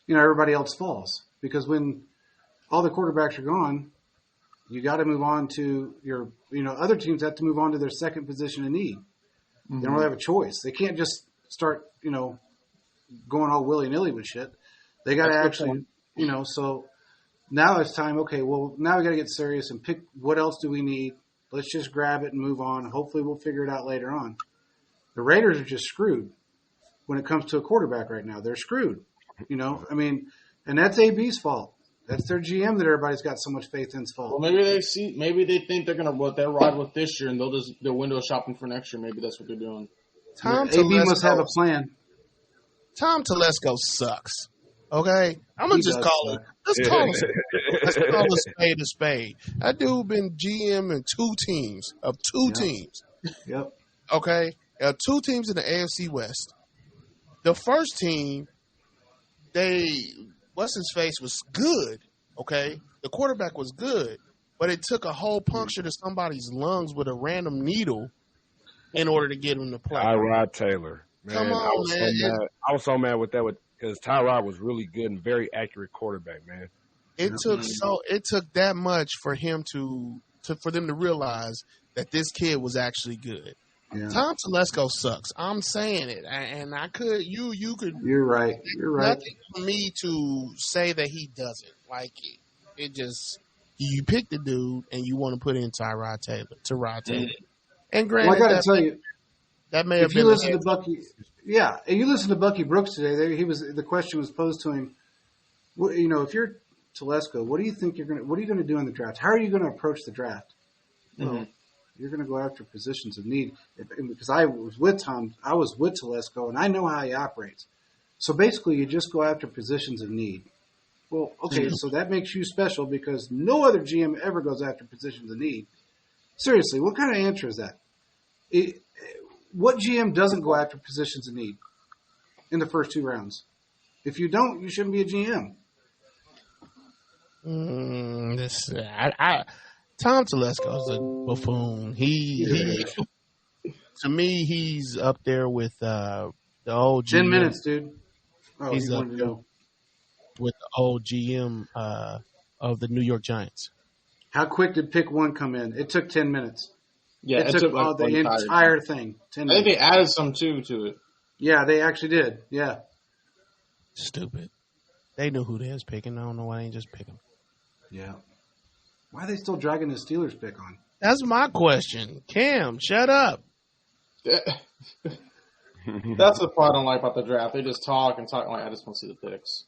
everybody else falls. Because when all the quarterbacks are gone, you got to move on to your, other teams have to move on to their second position in need. Mm-hmm. They don't really have a choice. They can't just start, going all willy-nilly with shit. They got to actually, so now it's time. Okay, well, now we got to get serious and pick what else do we need. Let's just grab it and move on. Hopefully we'll figure it out later on. The Raiders are just screwed when it comes to a quarterback right now. They're screwed, and that's AB's fault. That's their GM that everybody's got so much faith in's fault. Well, maybe they think they're gonna they'll ride with this year and they're window shopping for next year. Maybe that's what they're doing. AB must have a plan. Tom Telesco sucks. Okay, I'm gonna just call it. Let's call a spade a spade. That dude been GM in two teams. Yep. Okay, 2 teams in the AFC West. The first team, what's his face was good. Okay, the quarterback was good, but it took a whole puncture to somebody's lungs with a random needle in order to get him to play. Tyrod Taylor. Man, come on, man. I was so mad with that because Tyrod was really good and very accurate quarterback, man. It took that much for him for them to realize that this kid was actually good. Yeah. Tom Telesco sucks. I'm saying it, and I could you could. You're right. Nothing for me to say that he doesn't. Like it just you pick the dude and you want to put in Tyrod Taylor. And granted, I got to tell you, that may have been. If you listen to Bucky, and you listen to Bucky Brooks today, the question was posed to him. If you're Telesco, what do you think what are you going to do in the draft? How are you going to approach the draft? Mm-hmm. Well, you're going to go after positions of need. Because I was with Telesco, and I know how he operates. So basically, you just go after positions of need. Well, okay, so that makes you special because no other GM ever goes after positions of need. Seriously, what kind of answer is that? What GM doesn't go after positions of need in the first 2 rounds? If you don't, you shouldn't be a GM. Tom Telesco's a buffoon. He to me, he's up there with the old GM. 10 minutes, dude. Oh, he's up there with the old GM of the New York Giants. How quick did pick 1 come in? It took 10 minutes. Yeah, it took like the entire thing. 10 minutes. I think they added some too to it. Yeah, they actually did. Yeah. Stupid. They knew who they was picking. I don't know why they ain't just pick them. Yeah. Why are they still dragging the Steelers pick on? That's my question. Cam, shut up. That's the part I don't like about the draft. They just talk and talk. Like, I just want to see the picks.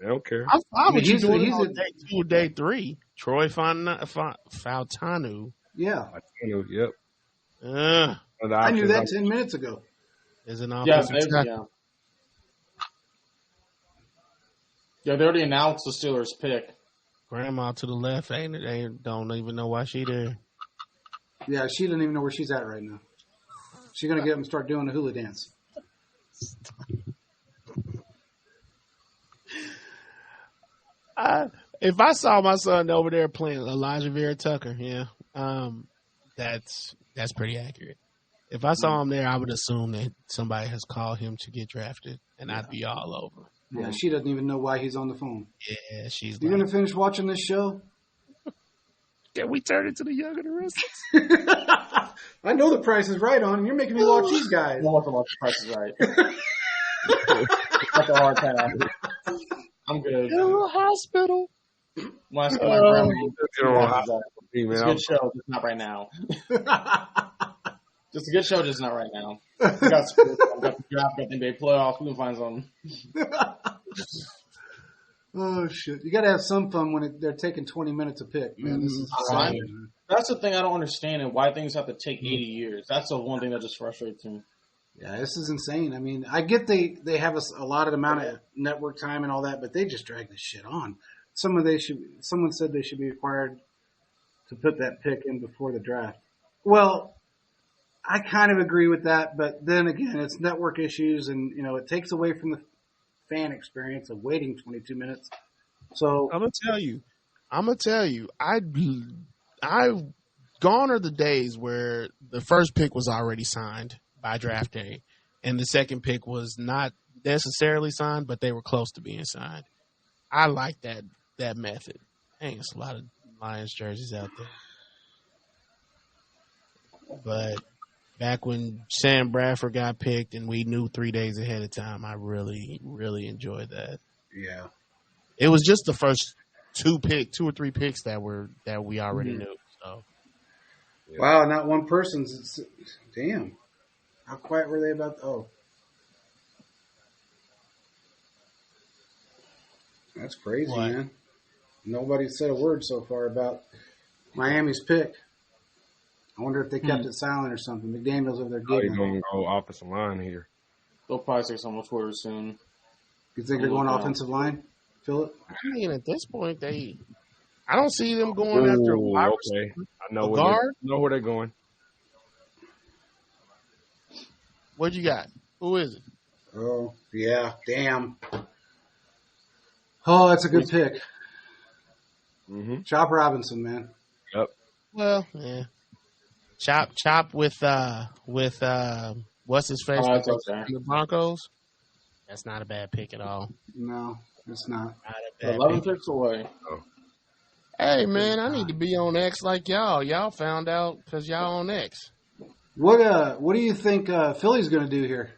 I don't care. I'm fine with you doing it on day 2 or day 3. Troy Fautanu. Yeah. Yep. I knew that 10 minutes ago. Is an offensive tackle. Yeah, they already announced the Steelers pick. Grandma to the left, they don't even know why she there. Yeah, she doesn't even know where she's at right now. She's going to get him to start doing the hula dance. If I saw my son over there playing Elijah Vera Tucker, that's pretty accurate. If I saw him there, I would assume that somebody has called him to get drafted, and I'd be all over. Yeah, she doesn't even know why he's on the phone. Yeah, she's. You gonna finish watching this show? Can we turn it to the Young and the Restless? I know the Price is Right on, and you're making me watch these guys. I want to watch the Price is Right. That's a hard time. I'm good. General Hospital. When I see my grandma, it's a good show, just not right now. Just a good show, just not right now. We got sports, we got the draft, got the NBA playoffs. We can find something. Oh shit! You got to have some fun when they're taking 20 minutes to pick, man. This is exciting. That's the thing I don't understand, and why things have to take 80 years. That's the one thing that just frustrates me. Yeah, this is insane. I mean, I get they have a lot of amount of network time and all that, but they just drag this shit on. Someone said they should be required to put that pick in before the draft. Well, I kind of agree with that, but then again, it's network issues, and it takes away from the fan experience of waiting 22 minutes. So I'm gonna tell you, I've gone are the days where the first pick was already signed by draft day, and the second pick was not necessarily signed, but they were close to being signed. I like that method. Dang, there's a lot of Lions jerseys out there. But back when Sam Bradford got picked and we knew 3 days ahead of time, I really, really enjoyed that. yeah, It was just the first two or three picks that we already knew. So wow, not one person's. Damn, how quiet were they about? Oh, that's crazy, What? man. Nobody said a word so far about Miami's pick. I wonder if they kept it silent or something. McDaniel's over there How you giggling. gonna go offensive line here? They'll probably say something on Twitter soon. You think they're going offensive line, Philip? I mean, at this point, I don't see them going after a wide Okay, receiver. I know guard? where they're going. What you got? Who is it? Oh, yeah. Damn. Oh, that's a good pick. Mm-hmm. Chop Robinson, man. Yep. Well, yeah. Chop with what's his face? Oh, that's okay. The Broncos. That's not a bad pick at all. No, it's not. Not a bad 11 pick. picks away. Hey man, I need to be on X like y'all. Y'all found out because y'all on X. What do you think Philly's going to do here?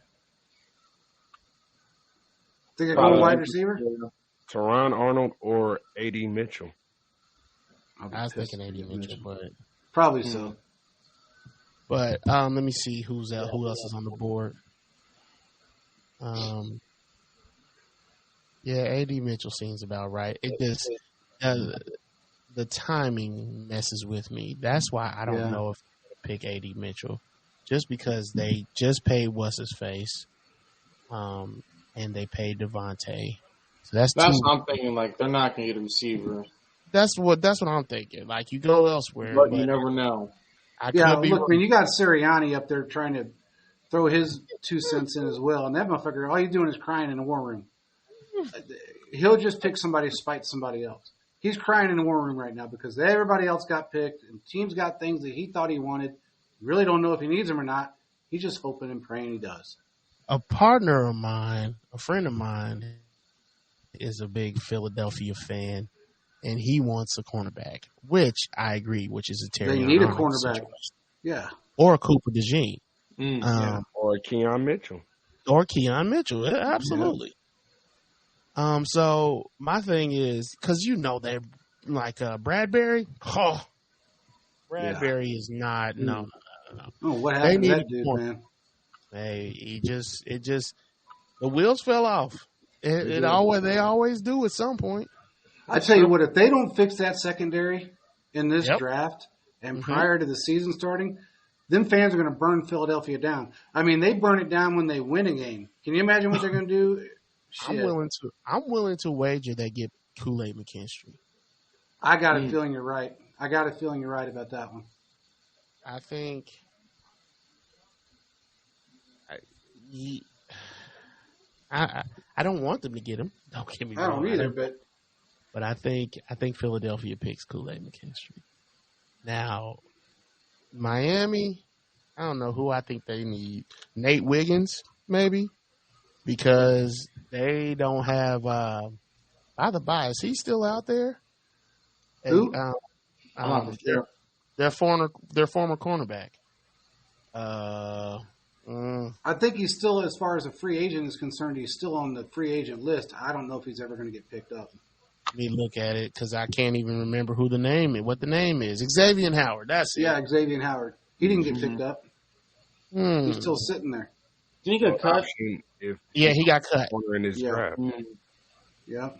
Think they're going wide receiver? Teron Arnold or A.D. Mitchell? I was thinking A.D. Mitchell, Probably so. but let me see who else is on the board. Yeah, A.D. Mitchell seems about right. It just the timing messes with me. That's why I don't know if I'm gonna pick A.D. Mitchell, just because they just paid what's his face, and they paid Devontae. So that's what I'm thinking. Like they're not going to get a receiver, That's what I'm thinking. Like you go elsewhere, but you never know. I Yeah, could be look, wrong. man, you got Sirianni up there trying to throw his 2 cents in as well, and that motherfucker, all he's doing is crying in the war room. He'll just pick somebody to spite somebody else. He's crying in the war room right now because everybody else got picked, and teams got things that he thought he wanted. Really don't know if he needs them or not. He's just hoping and praying he does. A partner of mine, a friend of mine, is a big Philadelphia fan, and he wants a cornerback, which I agree, which is a Terry They need a Arnold cornerback. situation. Yeah. Or a Cooper DeJean, Or Keon Mitchell? or Keon Mitchell, absolutely. So my thing is, because they're like Bradbury. Oh, Bradbury is not no. Oh, what They happened to need that a dude, corner. man? Hey, it just the wheels fell off. They always do at some point. I tell you what, if they don't fix that secondary in this Yep. draft and prior to the season starting, then fans are going to burn Philadelphia down. I mean, they burn it down when they win a game. Can you imagine what they're going to do? Shit. I'm willing to wager they get Kool-Aid McKinstry. I got a feeling you're right. I got a feeling you're right about that one. I think I don't want them to get him. Don't get me I wrong. don't either, But I think Philadelphia picks Kool-Aid McKinstry. Now, Miami, I don't know who I think they need. Nate Wiggins, maybe, because they don't have. By the by, is he still out there? Who? I'm not sure. Their former cornerback. I think he's still, as far as a free agent is concerned, he's still on the free agent list. I don't know if he's ever going to get picked up. Let me look at it because I can't even remember what the name is. Xavier Howard. That's it. Yeah, Xavier Howard. He didn't get picked up. He's still sitting there. Did he get cut? Yeah, he got cut. Corner in his draft. Yeah.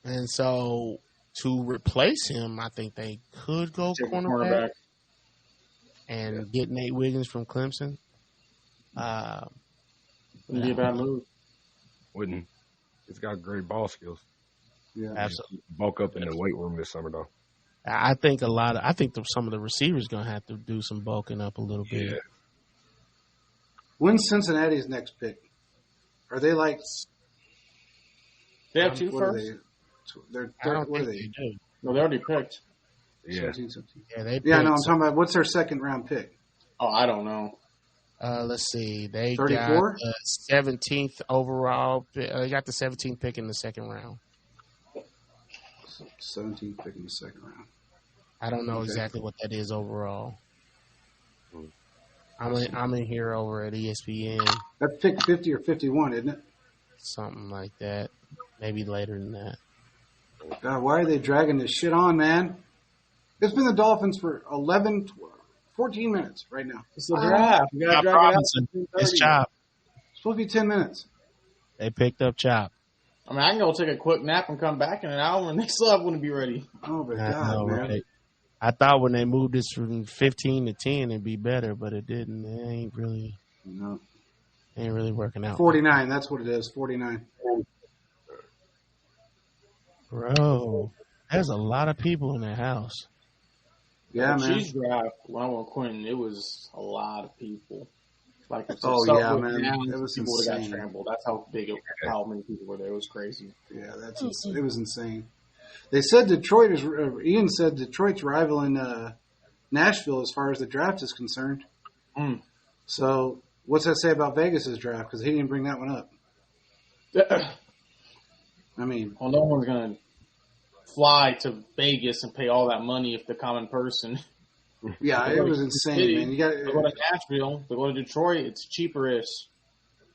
And so to replace him, I think they could go cornerback and get Nate Wiggins from Clemson. Wouldn't be a bad move. Wouldn't. He's got great ball skills. Yeah. Absolutely. Bulk up in the weight room this summer, though. I think some of the receivers gonna have to do some bulking up a little bit. Yeah. When's Cincinnati's next pick? Are they like? They have two What are first. they? They're I don't what are think they? they do. No, they already picked. Yeah. 17, 17. Yeah, they. Yeah, no, I'm picked- talking about what's their second round pick? Oh, I don't know. Let's see. They 34? got the 17th overall. They got the 17th pick in the second round. 17th pick in the second round. I don't know Okay. exactly what that is overall. Hmm. I'm in here over at ESPN, That's pick 50 or 51, isn't it? something like that. Maybe later than that. God, why are they dragging this shit on, man? It's been the Dolphins for 11, 14 minutes right now. It's the draft. You gotta Chop drag it out. Robinson. to It's 10:30. Chop. It's supposed to be 10 minutes. They picked up Chop. I mean, I can go take a quick nap and come back in an hour, and they still wouldn't be ready. Oh, my I God, know, man. right? I thought when they moved this from 15 to 10, it'd be better, but it didn't. It ain't really No. working out. 49, that's what it is, 49. Bro, there's a lot of people in that house. Yeah, The man. Chiefs draft, when I went with Quentin, it was a lot of people. Like, if Oh, stuff yeah, went man. down, It was people would have got insane. trampled. That's how big, how many people were there. It was crazy. Yeah, it was insane. They said Detroit is. Ian said Detroit's rivaling Nashville as far as the draft is concerned. Mm. So, what's that say about Vegas's draft? Because he didn't bring that one up. I mean, Well, no one's gonna fly to Vegas and pay all that money if the common person. yeah, it was insane, man. You got They go to Nashville, they go to Detroit. It's cheaper-ish.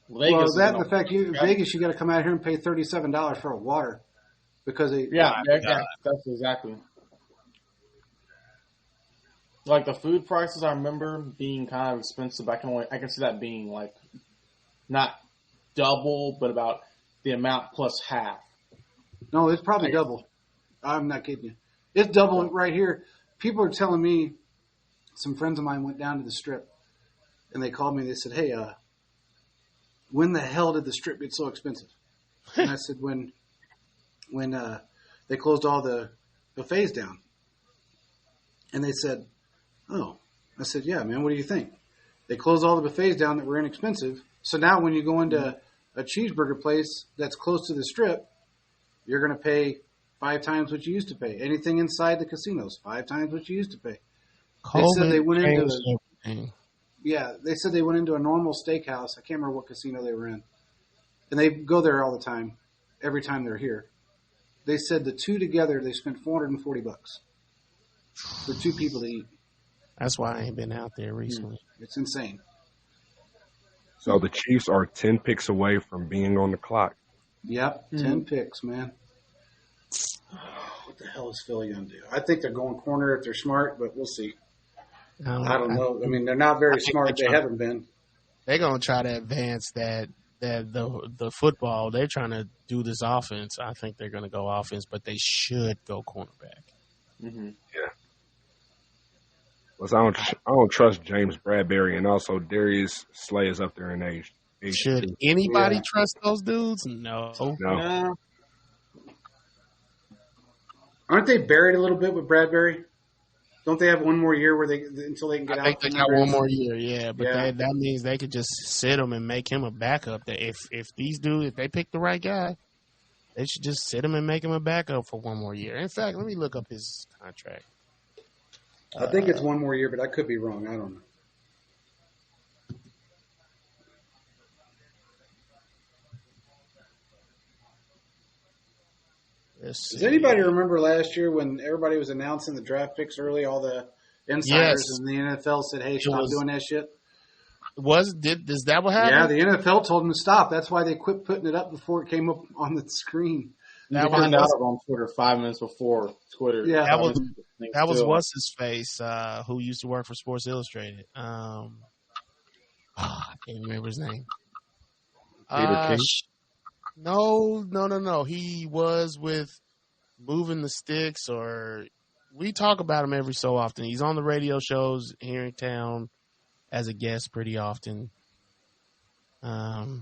Vegas well is that gonna- and the fact Vegas, you got to come out here and pay $37 for a water because they that's exactly. Like the food prices, I remember being kind of expensive. I can see that being like not double, but about the amount plus half. No, it's probably double. I'm not kidding you. It's double right here. People are telling me, some friends of mine went down to the Strip, and they called me and they said, hey, when the hell did the Strip get so expensive? And I said, when they closed all the buffets down. And they said, oh. I said, yeah, man, what do you think? They closed all the buffets down that were inexpensive. So now when you go into a cheeseburger place that's close to the Strip, you're going to pay 5 times what you used to pay. Anything inside the casinos, 5 times what you used to pay. They said they went into everything. Yeah, they said they went into a normal steakhouse. I can't remember what casino they were in. And they go there all the time, every time they're here. They said the two together, they spent $440 for 2 people to eat. That's why I ain't been out there recently. It's insane. So the Chiefs are 10 picks away from being on the clock. Yep, 10 picks, man. What the hell is Philly going to do? I think they're going corner if they're smart, but we'll see. I don't know. I mean, they're not very smart. They haven't been. They're gonna try to advance that the football. They're trying to do this offense. I think they're gonna go offense, but they should go cornerback. Mm-hmm. Yeah. Plus, I don't trust James Bradbury, and also Darius Slay is up there in age. Should anybody Yeah. trust those dudes? No. No. Aren't they buried a little bit with Bradbury? Don't they have one more year where they until they can get I out? think they from got under one it? more year, yeah. But Yeah. that means they could just sit him and make him a backup. That if these dudes, if they pick the right guy, they should just sit him and make him a backup for one more year. In fact, let me look up his contract. I think it's one more year, but I could be wrong. I don't know. Let's Does see. anybody remember last year when everybody was announcing the draft picks early? All the insiders Yes. in the NFL said, "Hey, stop was- doing that shit." Is that what Yeah, happened? the NFL told them to stop. That's why they quit putting it up before it came up on the screen. I found out on Twitter 5 minutes before Twitter. Yeah. That was what's his face, who used to work for Sports Illustrated. I can't remember his name. Peter King? No. He was with Moving the Sticks, or we talk about him every so often. He's on the radio shows here in town as a guest pretty often. I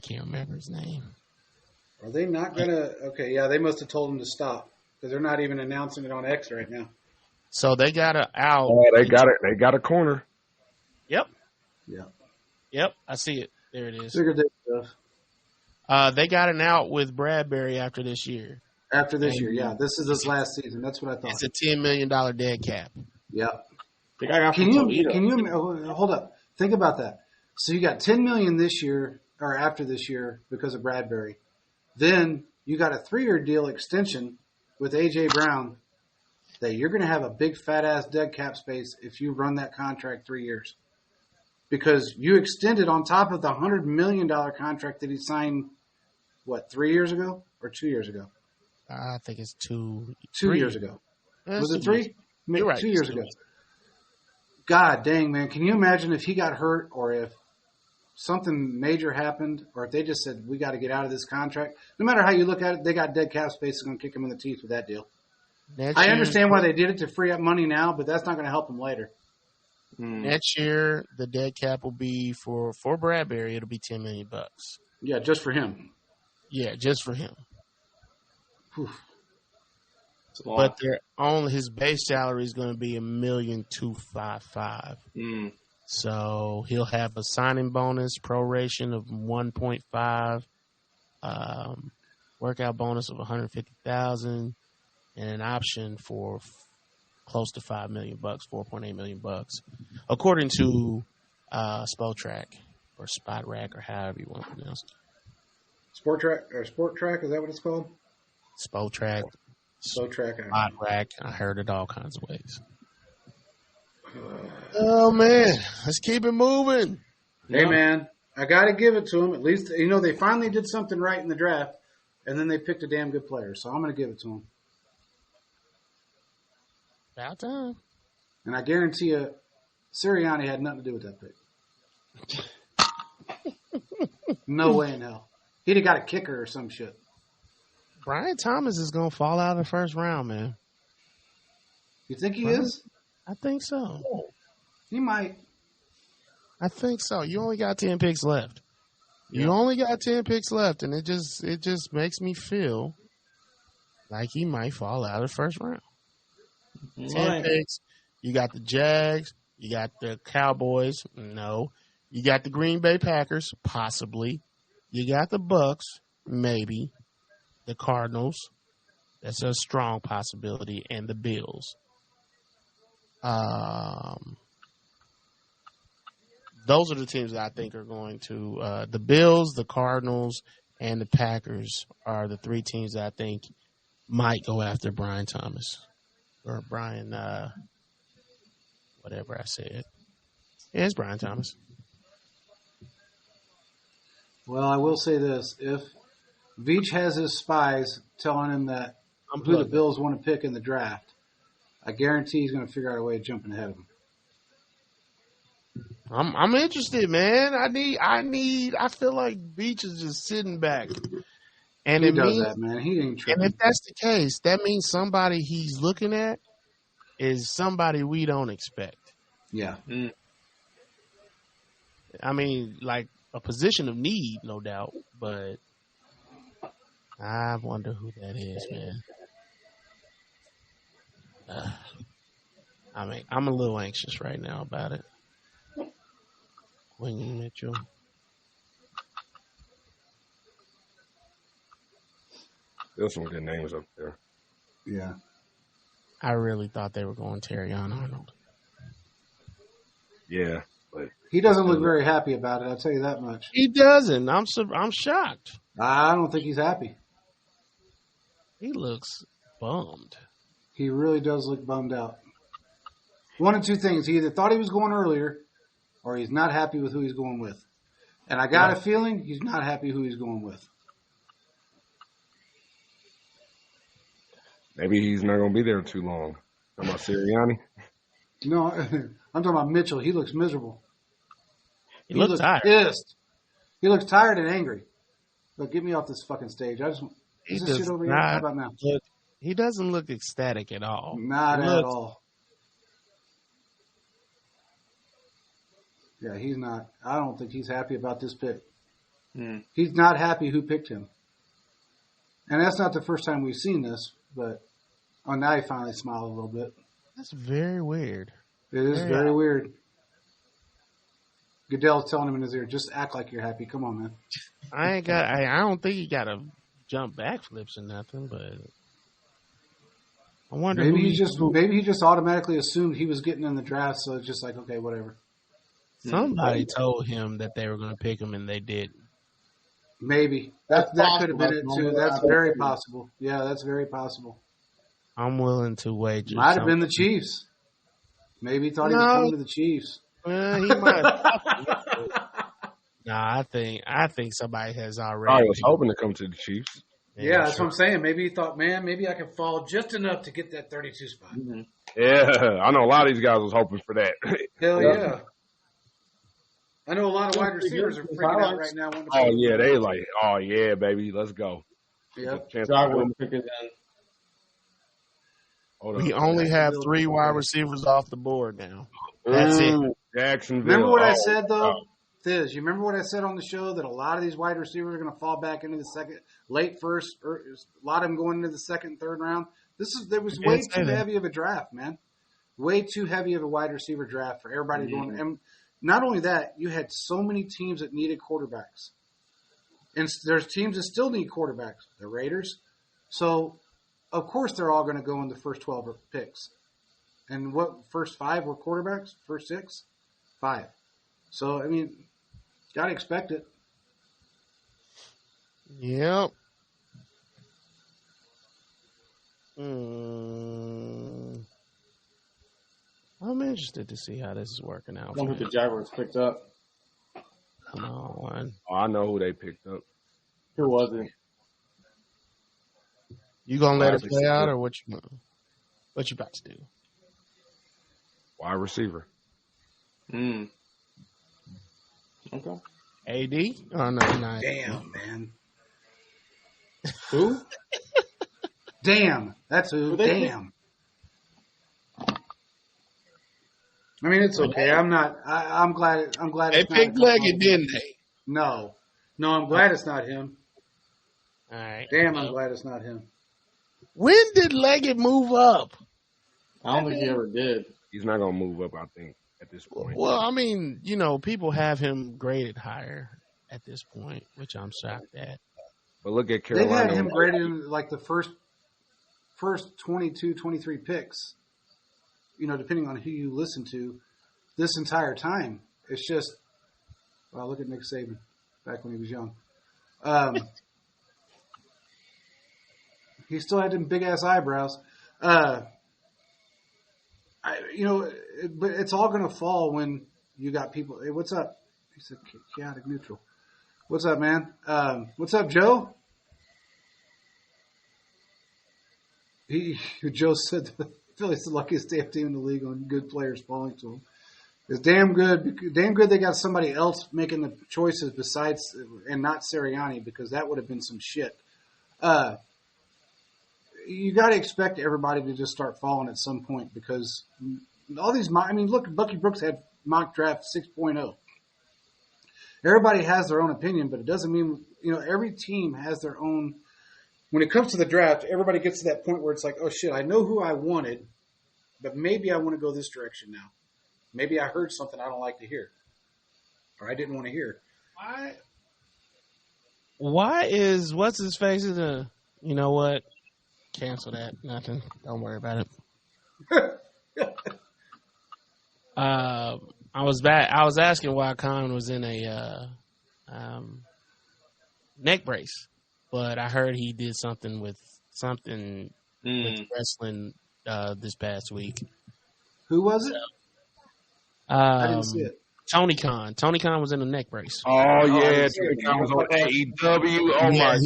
can't remember his name. Are they not gonna? Okay, yeah, they must have told him to stop. because they're not even announcing it on X right now. So they got a out. Oh, they got it. They got a corner. Yep. Yeah. Yep. I see it. There it is. Figured that stuff. They got an out with Bradbury after this year. After this year, yeah. This is his last season. That's what I thought. It's a $10 million dead cap. Yeah. The guy got Can from you Toledo. hold up? Think about that. So you got $10 million this year or after this year because of Bradbury. Then you got a 3-year deal extension with AJ Brown that you're going to have a big fat ass dead cap space if you run that contract 3 years. Because you extended on top of the $100 million contract that he signed, 3 years ago or 2 years ago? I think it's 2 years ago. Was it 3? You're right. 2 years ago. God dang, man. Can you imagine if he got hurt or if something major happened or if they just said, we got to get out of this contract? No matter how you look at it, they got dead cap space. It's going to kick him in the teeth with that deal. I understand why they did it to free up money now, but that's not going to help them later. Next year, the dead cap will be for Bradbury. It'll be $10 million. Yeah, just for him. Yeah, just for him. Whew. But his base salary is going to be $1,255,000. So he'll have a signing bonus proration of 1.5, workout bonus of $150,000, and an option for close to $5 million, $4.8 million, according to Spotrac or Spotrac or however you want to pronounce it. Sport Track, is that what it's called? Spotrac. Spotrac. I heard it all kinds of ways. Oh man, let's keep it moving. Hey man, I got to give it to them. At least they finally did something right in the draft, and then they picked a damn good player. So I'm going to give it to them. About time. And I guarantee you, Sirianni had nothing to do with that pick. No way in hell. He'd have got a kicker or some shit. Brian Thomas is going to fall out of the first round, man. You think he is? I think so. He might. I think so. You only got 10 picks left. You only got 10 picks left, and it just makes me feel like he might fall out of the first round. 10 picks. You got the Jags. You got the Cowboys. No. You got the Green Bay Packers, possibly. You got the Bucks, maybe. The Cardinals. That's a strong possibility. And the Bills. Those are the teams that I think are going to the Bills, the Cardinals, and the Packers are the 3 teams that I think might go after Brian Thomas or Brian whatever I said. Yeah, it's Brian Thomas. Well, I will say this. If Veach has his spies telling him that who the Bills want to pick in the draft, I guarantee he's going to figure out a way of jumping ahead of him. I'm interested, man. I feel like Veach is just sitting back. And he does that, man. He ain't tripping. And if that's the case, that means somebody he's looking at is somebody we don't expect. Yeah. I mean, like a position of need, no doubt, but I wonder who that is, man. I mean, I'm a little anxious right now about it. Quentin Mitchell. There's some good names up there. Yeah. I really thought they were going Terrion Arnold. Yeah, but he doesn't look very happy about it. I'll tell you that much. He doesn't. I'm shocked. I don't think he's happy. He looks bummed. He really does look bummed out. One of two things. He either thought he was going earlier or he's not happy with who he's going with. And I got a feeling he's not happy who he's going with. maybe he's not going to be there too long. Talking about Sirianni? No, I'm talking about Mitchell. He looks miserable. He looks tired. Pissed. He looks tired and angry. Look, get me off this fucking stage. Is this shit over here? How about now? He doesn't look ecstatic at all. Not at all. Yeah, he's not. I don't think he's happy about this pick. He's not happy who picked him. And that's not the first time we've seen this, but Oh, now he finally smiled a little bit. That's very weird. It is very weird. Goodell's telling him in his ear, just act like you're happy. Come on, man. I don't think he got to jump backflips or nothing, but I wonder. Maybe he just automatically assumed he was getting in the draft, so it's just like, okay, whatever. Somebody told him that they were going to pick him, and they didn't. Maybe that could have been it too. That's very possible. Yeah, that's very possible. I'm willing to wager. Might have been the Chiefs. Maybe he thought he was coming to the Chiefs. Well, he might. Nah, I think somebody has already. I was hoping to come to the Chiefs. Yeah, that's what I'm saying. Maybe he thought, man, maybe I can fall just enough to get that 32 spot. Mm-hmm. Yeah, I know a lot of these guys was hoping for that. Hell yeah. I know a lot of wide receivers are freaking out right now. Oh yeah, they like, oh yeah, baby, let's go. Yep. We only have 3 wide receivers off the board now. That's it. Jacksonville. Remember what I said though? Thiz, you remember what I said on the show that a lot of these wide receivers are going to fall back into the second, late first, or a lot of them going into the second, third round. There was way too heavy of a draft, man. Way too heavy of a wide receiver draft for everybody going. And not only that, you had so many teams that needed quarterbacks, and there's teams that still need quarterbacks. The Raiders, so of course they're all going to go in the first 12 picks. And what first 5 were quarterbacks? First 6, 5. So I mean. Gotta expect it. Yep. I'm interested to see how this is working out. I wonder who the Jaguars picked up. Come on. Oh, I know who they picked up. Who was it? You gonna let it play out, or what you about to do? Wide receiver. Okay. AD? Oh, no, not. Damn, man. Who? Damn. That's who. Damn. I mean, it's okay. I'm glad. They picked Leggett, didn't they? No, I'm glad it's not him. All right. Damn, I'm glad it's not him. When did Leggett move up? I don't think he ever did. He's not gonna move up, I think, at this point. Well, I mean, people have him graded higher at this point, which I'm shocked at. But look at Carolina. They had him graded in like the first 22, 23 picks. Depending on who you listen to, this entire time. It's just, well, look at Nick Saban back when he was young. He still had them big ass eyebrows. But it's all going to fall when you got people. Hey, what's up? He said chaotic neutral. What's up, man? What's up, Joe? Joe said the Phillies the luckiest damn team in the league on good players falling to them. It's damn good. Damn good they got somebody else making the choices besides and not Sirianni, because that would have been some shit. You got to expect everybody to just start falling at some point, because all these. Look, Bucky Brooks had mock draft 6.0. Everybody has their own opinion, but it doesn't mean every team has their own. When it comes to the draft, everybody gets to that point where it's like, oh shit, I know who I wanted, but maybe I want to go this direction now. Maybe I heard something I don't like to hear, or I didn't want to hear. Why is what's his face in the? You know what? Cancel that. Nothing. Don't worry about it. I was asking why Khan was in a neck brace, but I heard he did something with wrestling this past week. Who was it? I didn't see it. Tony Khan. Tony Khan was in a neck brace. Oh yeah, Tony Khan was on AEW. Oh yeah, my!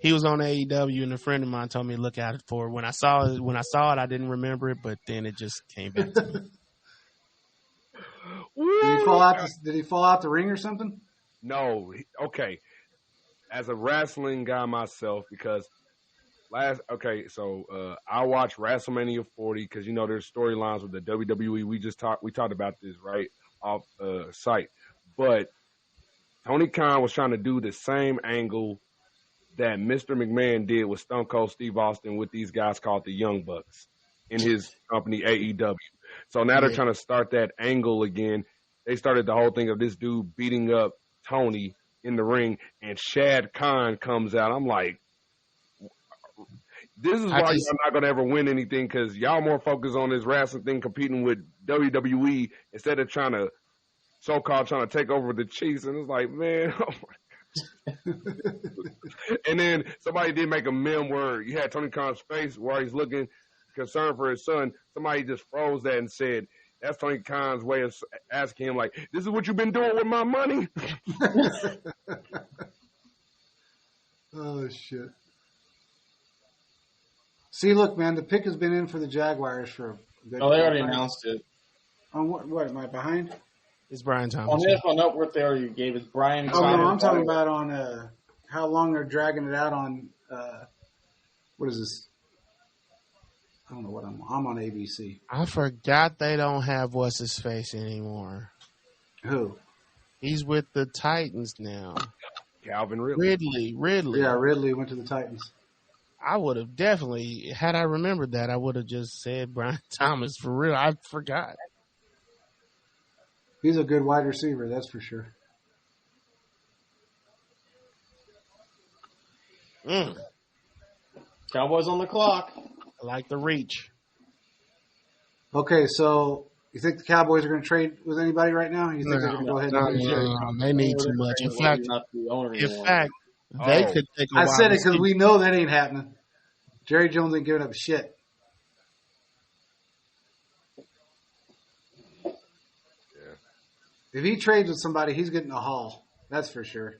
He was on AEW, and a friend of mine told me to look out for it. When I saw it, I didn't remember it, but then it just came back to me. Did he fall out the ring or something? No. Okay. As a wrestling guy myself, because I watched WrestleMania 40 because there's storylines with the WWE. We talked about this right off site, but Tony Khan was trying to do the same angle that Mr. McMahon did with Stone Cold Steve Austin with these guys called the Young Bucks in his company AEW. So now they're trying to start that angle again. They started the whole thing of this dude beating up Tony in the ring, and Shad Khan comes out. I'm like, this is why y'all not going to ever win anything, because y'all more focused on this wrestling thing competing with WWE instead of trying to take over the Chiefs. And it's like, man, oh my God. And then somebody did make a meme where you had Tony Khan's face where he's looking concerned for his son. Somebody just froze that and said, that's Tony Khan's way of asking him, like, this is what you've been doing with my money? Oh, shit. See, look, man, the pick has been in for the Jaguars for a good Oh, they already announced it. On what, am I behind? It's Brian Thomas. On the NFL Network, they already gave it. Brian. Oh, no, I'm talking about on how long they're dragging it out on, what is this? I don't know what I'm on ABC. I forgot they don't have what's his face anymore. Who? He's with the Titans now. Calvin Ridley. Ridley. Yeah, Ridley went to the Titans. I would have definitely, had I remembered that, I would have just said Brian Thomas for real. I forgot. He's a good wide receiver, that's for sure. Cowboys on the clock. I like the reach. Okay, so you think the Cowboys are going to trade with anybody right now? You think they're going to go ahead and do No, they need too much. In fact, they could take a I said it because we know that ain't happening. Jerry Jones ain't giving up shit. Yeah. If he trades with somebody, he's getting a haul. That's for sure.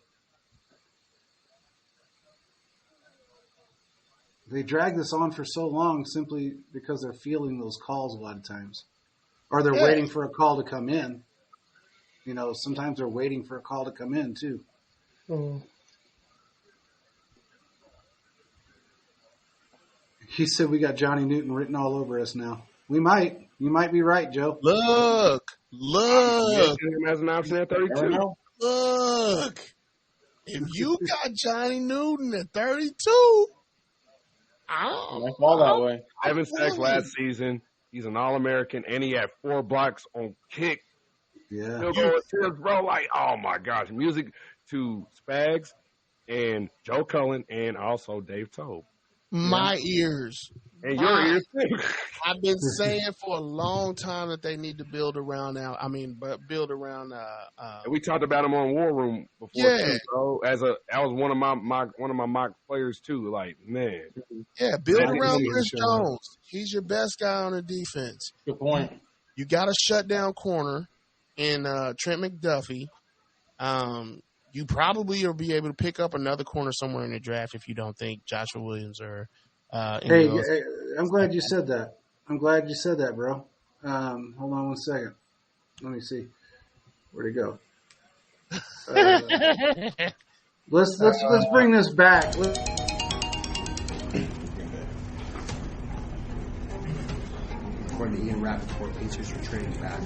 They drag this on for so long simply because they're fielding those calls a lot of times. Or they're waiting for a call to come in. You know, sometimes they're waiting for a call to come in, too. He said we got Johnny Newton written all over us now. We might. You might be right, Joe. Look. As an option at 32. Look. If you got Johnny Newton at 32, I fall that way. 7 sacks last season. He's an All-American, and he had 4 blocks on kick. Yeah. Bro, like, oh my gosh. Music to Spags and Joe Cullen and also Dave Tobe. My ears. And your ears too. I've been saying for a long time that they need to build around now. I mean, but build around. And we talked about him on War Room before, too, bro. That was one of my mock players too. Like, man, build around Chris Jones. He's your best guy on the defense. Good point. You got a shutdown corner in Trent McDuffie. You probably will be able to pick up another corner somewhere in the draft if you don't think Joshua Williams or. Hey, I'm glad you said that. I'm glad you said that, bro. Hold on one second. Let me see. Where'd it go? Let's bring this back. According to Ian Rappaport, Pacers are trading back.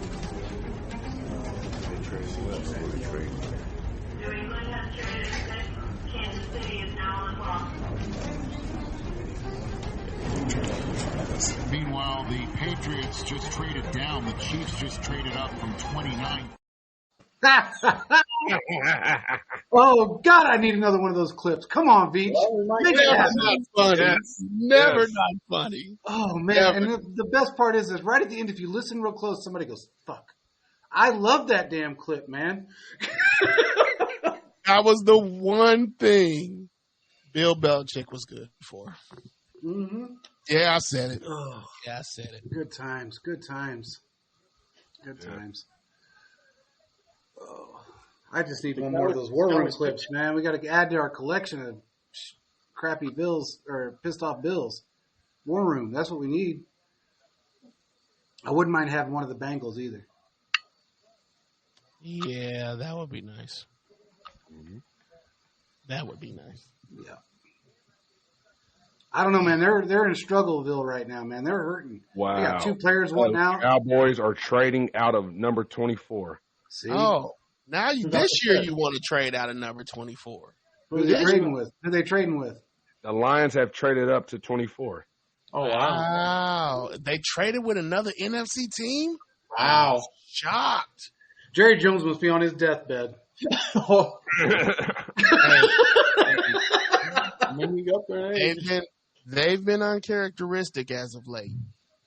New England has traded 6. Kansas City is now on the clock. Meanwhile, the Patriots just traded down. The Chiefs just traded up from 29. Oh, God, I need another one of those clips. Come on, Beach. Make it happen. Not funny. Never not funny. Oh, man. Never. And the best part is right at the end, if you listen real close, somebody goes, fuck. I love that damn clip, man. That was the one thing Bill Belichick was good for. Mm-hmm. Yeah, I said it. Oh, yeah, I said it. Good times. Good times. Good times. Oh, I just need one more of those War Room clips, man. We got to add to our collection of crappy Bills or pissed off Bills. War Room. That's what we need. I wouldn't mind having one of the Bengals either. Yeah, that would be nice. Mm-hmm. That would be nice. Yeah. I don't know, man. They're in Struggleville right now, man. They're hurting. Wow. They got 2 players wanting out. Cowboys are trading out of number 24. See? Oh, now this year you want to trade out of number 24. Who they trading with? Who they trading with? The Lions have traded up to 24. Oh, wow. Wow. They traded with another NFC team? Wow. Shocked. Jerry Jones must be on his deathbed. Maybe up there. They've been uncharacteristic as of late.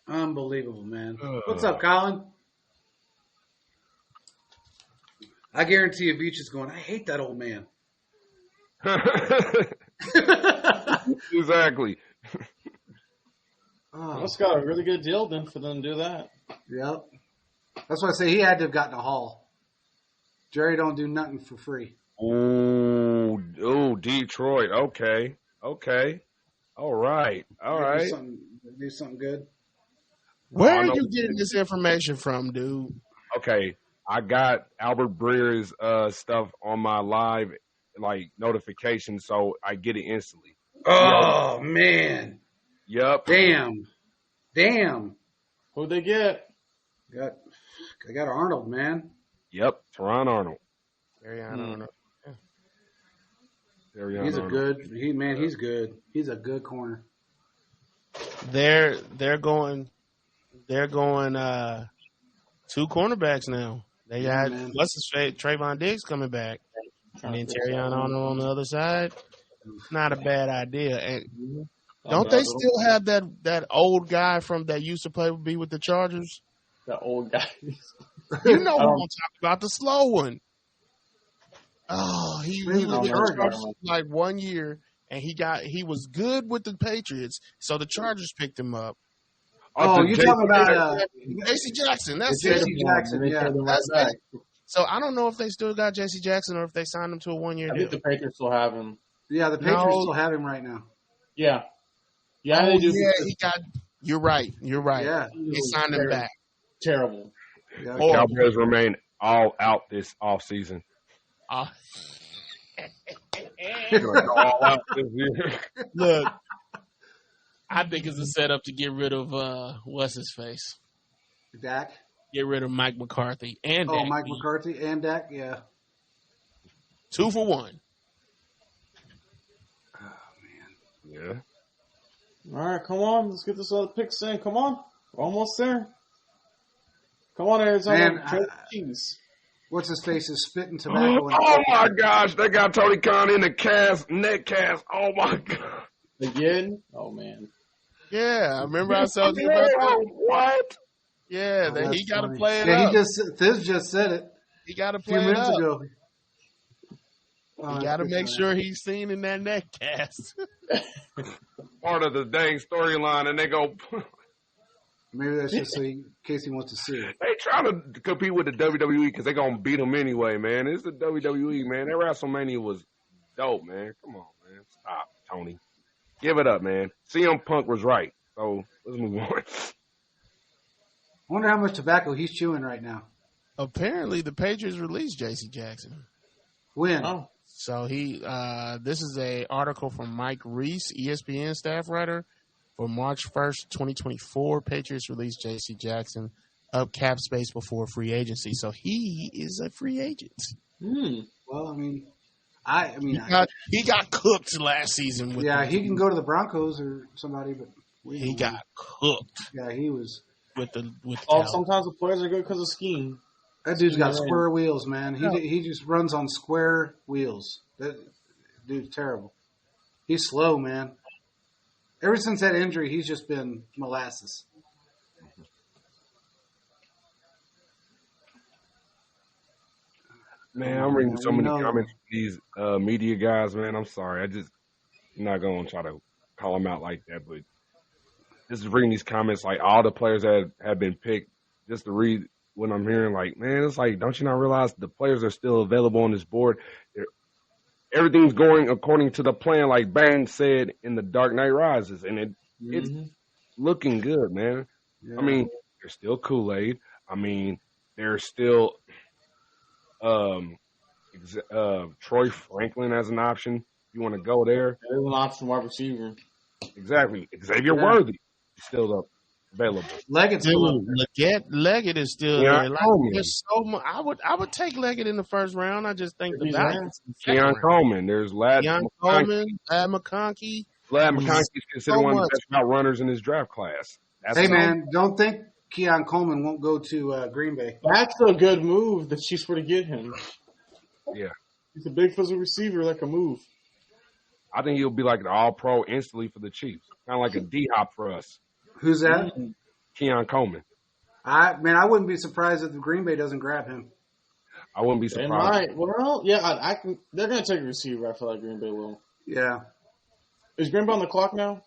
Unbelievable, man. What's up, Colin? I guarantee you Beach is going, I hate that old man. Exactly. Oh, That's got a really good deal then for them to do that. yep. That's why I say he had to have gotten a haul. Jerry don't do nothing for free. Oh, Detroit. Okay. All right. Do something good. Where I are know- you getting this information from, dude? Okay. I got Albert Breer's stuff on my live notification, so I get it instantly. Oh, man. Yep. Damn. Who'd they get? They got Arnold, man. Yep. Teron Arnold. I don't know. He's he's good. He's a good corner. They're going 2 cornerbacks now. They got man. what's his face, Trayvon Diggs coming back, and then Terrion Arnold on the other side. Not a bad idea. And don't they still have that old guy that used to be with the Chargers? That old guy. You know who I'm talking about, the slow one. Oh, he was with the Chargers for like 1 year, and he was good with the Patriots, so the Chargers picked him up. Oh, you're talking about J.C. Jackson. That's J.C. it. Jackson, yeah. That's it. So I don't know if they still got J.C. Jackson or if they signed him to a 1-year I deal. think the Patriots still have him. Yeah, the Patriots No. still have him right now. Yeah. Yeah, they do. Yeah, You're right. Yeah. They signed him back. Terrible. Yeah. Oh. Cowboys remain all out this offseason. Uh, All out this year. look, I think it's a setup to get rid of what's his face. Dak. Get rid of Mike McCarthy and Oh, Dak. Mike McCarthy and Dak, yeah. 2 for 1. Yeah. All right, come on. Let's get this other picks in. Come on. We're almost there. Come on, Arizona. Man, Trade Chiefs. What's his face is spitting tobacco. Oh my gosh, they got Tony Khan in the neck cast. Oh my god. Again? Oh, man. Yeah, I remember I told you about that. What? Yeah, that he got to play it Yeah, up. Thiz just said it He got to a few play it minutes up. ago. You got to make sure he's seen in that neck cast. Part of the dang storyline, and they go. Maybe that's just so in case he wants to see it. They trying to compete with the WWE because they gonna beat them anyway, man. It's the WWE, man. That WrestleMania was dope, man. Come on, man. Stop, Tony. Give it up, man. CM Punk was right. So let's move on. I wonder how much tobacco he's chewing right now. Apparently, the Patriots released J.C. Jackson. When? Oh. So this is a article from Mike Reese, ESPN staff writer, for March 1st, 2024. Patriots released J.C. Jackson up cap space before free agency. So he is a free agent. Well, He got cooked last season. With he can go to the Broncos or somebody, but he got cooked Yeah, he was. with the Oh, sometimes the players are good because of scheme. That dude's got Yeah. square wheels, man. He just runs on square wheels. That dude's terrible. He's slow, man. Ever since that injury, he's just been molasses. Man, I'm reading so many No. comments from these media guys, man. I'm sorry. I'm not going to try to call them out like that, but just reading these comments, like all the players that have been picked, just to read what I'm hearing, like, man, it's like, don't you not realize the players are still available on this board? Everything's going according to the plan, like Bang said in The Dark Knight Rises, and it's looking good, man. Yeah. I mean, there's still Kool-Aid. I mean, there's still Troy Franklin as an option. You want to go there? There's an option wide receiver. Exactly. Xavier Worthy is still up available. Leggett's still up there. Leggett is still Keon there. Like, Coleman. there's so much. I would take Leggett in the first round. I just think the He's value there. is in the second Keon round. Coleman. There's Lad Keon McConkey. Coleman, Lad McConkey. Lad McConkey's considered so one of much. the best route runners in his draft class. That's Hey all. man, don't think Keon Coleman won't go to Green Bay. That's a good move. The Chiefs were to get him. Yeah. He's a big physical receiver that can move. I think he'll be like an all-pro instantly for the Chiefs. Kind of like a D-Hop for us. Who's that? Keon Coleman. I wouldn't be surprised if the Green Bay doesn't grab him. I wouldn't be They surprised. might. Well, yeah, I can. They're going to take a receiver. I feel like Green Bay will. Yeah, Is Green Bay on the clock now?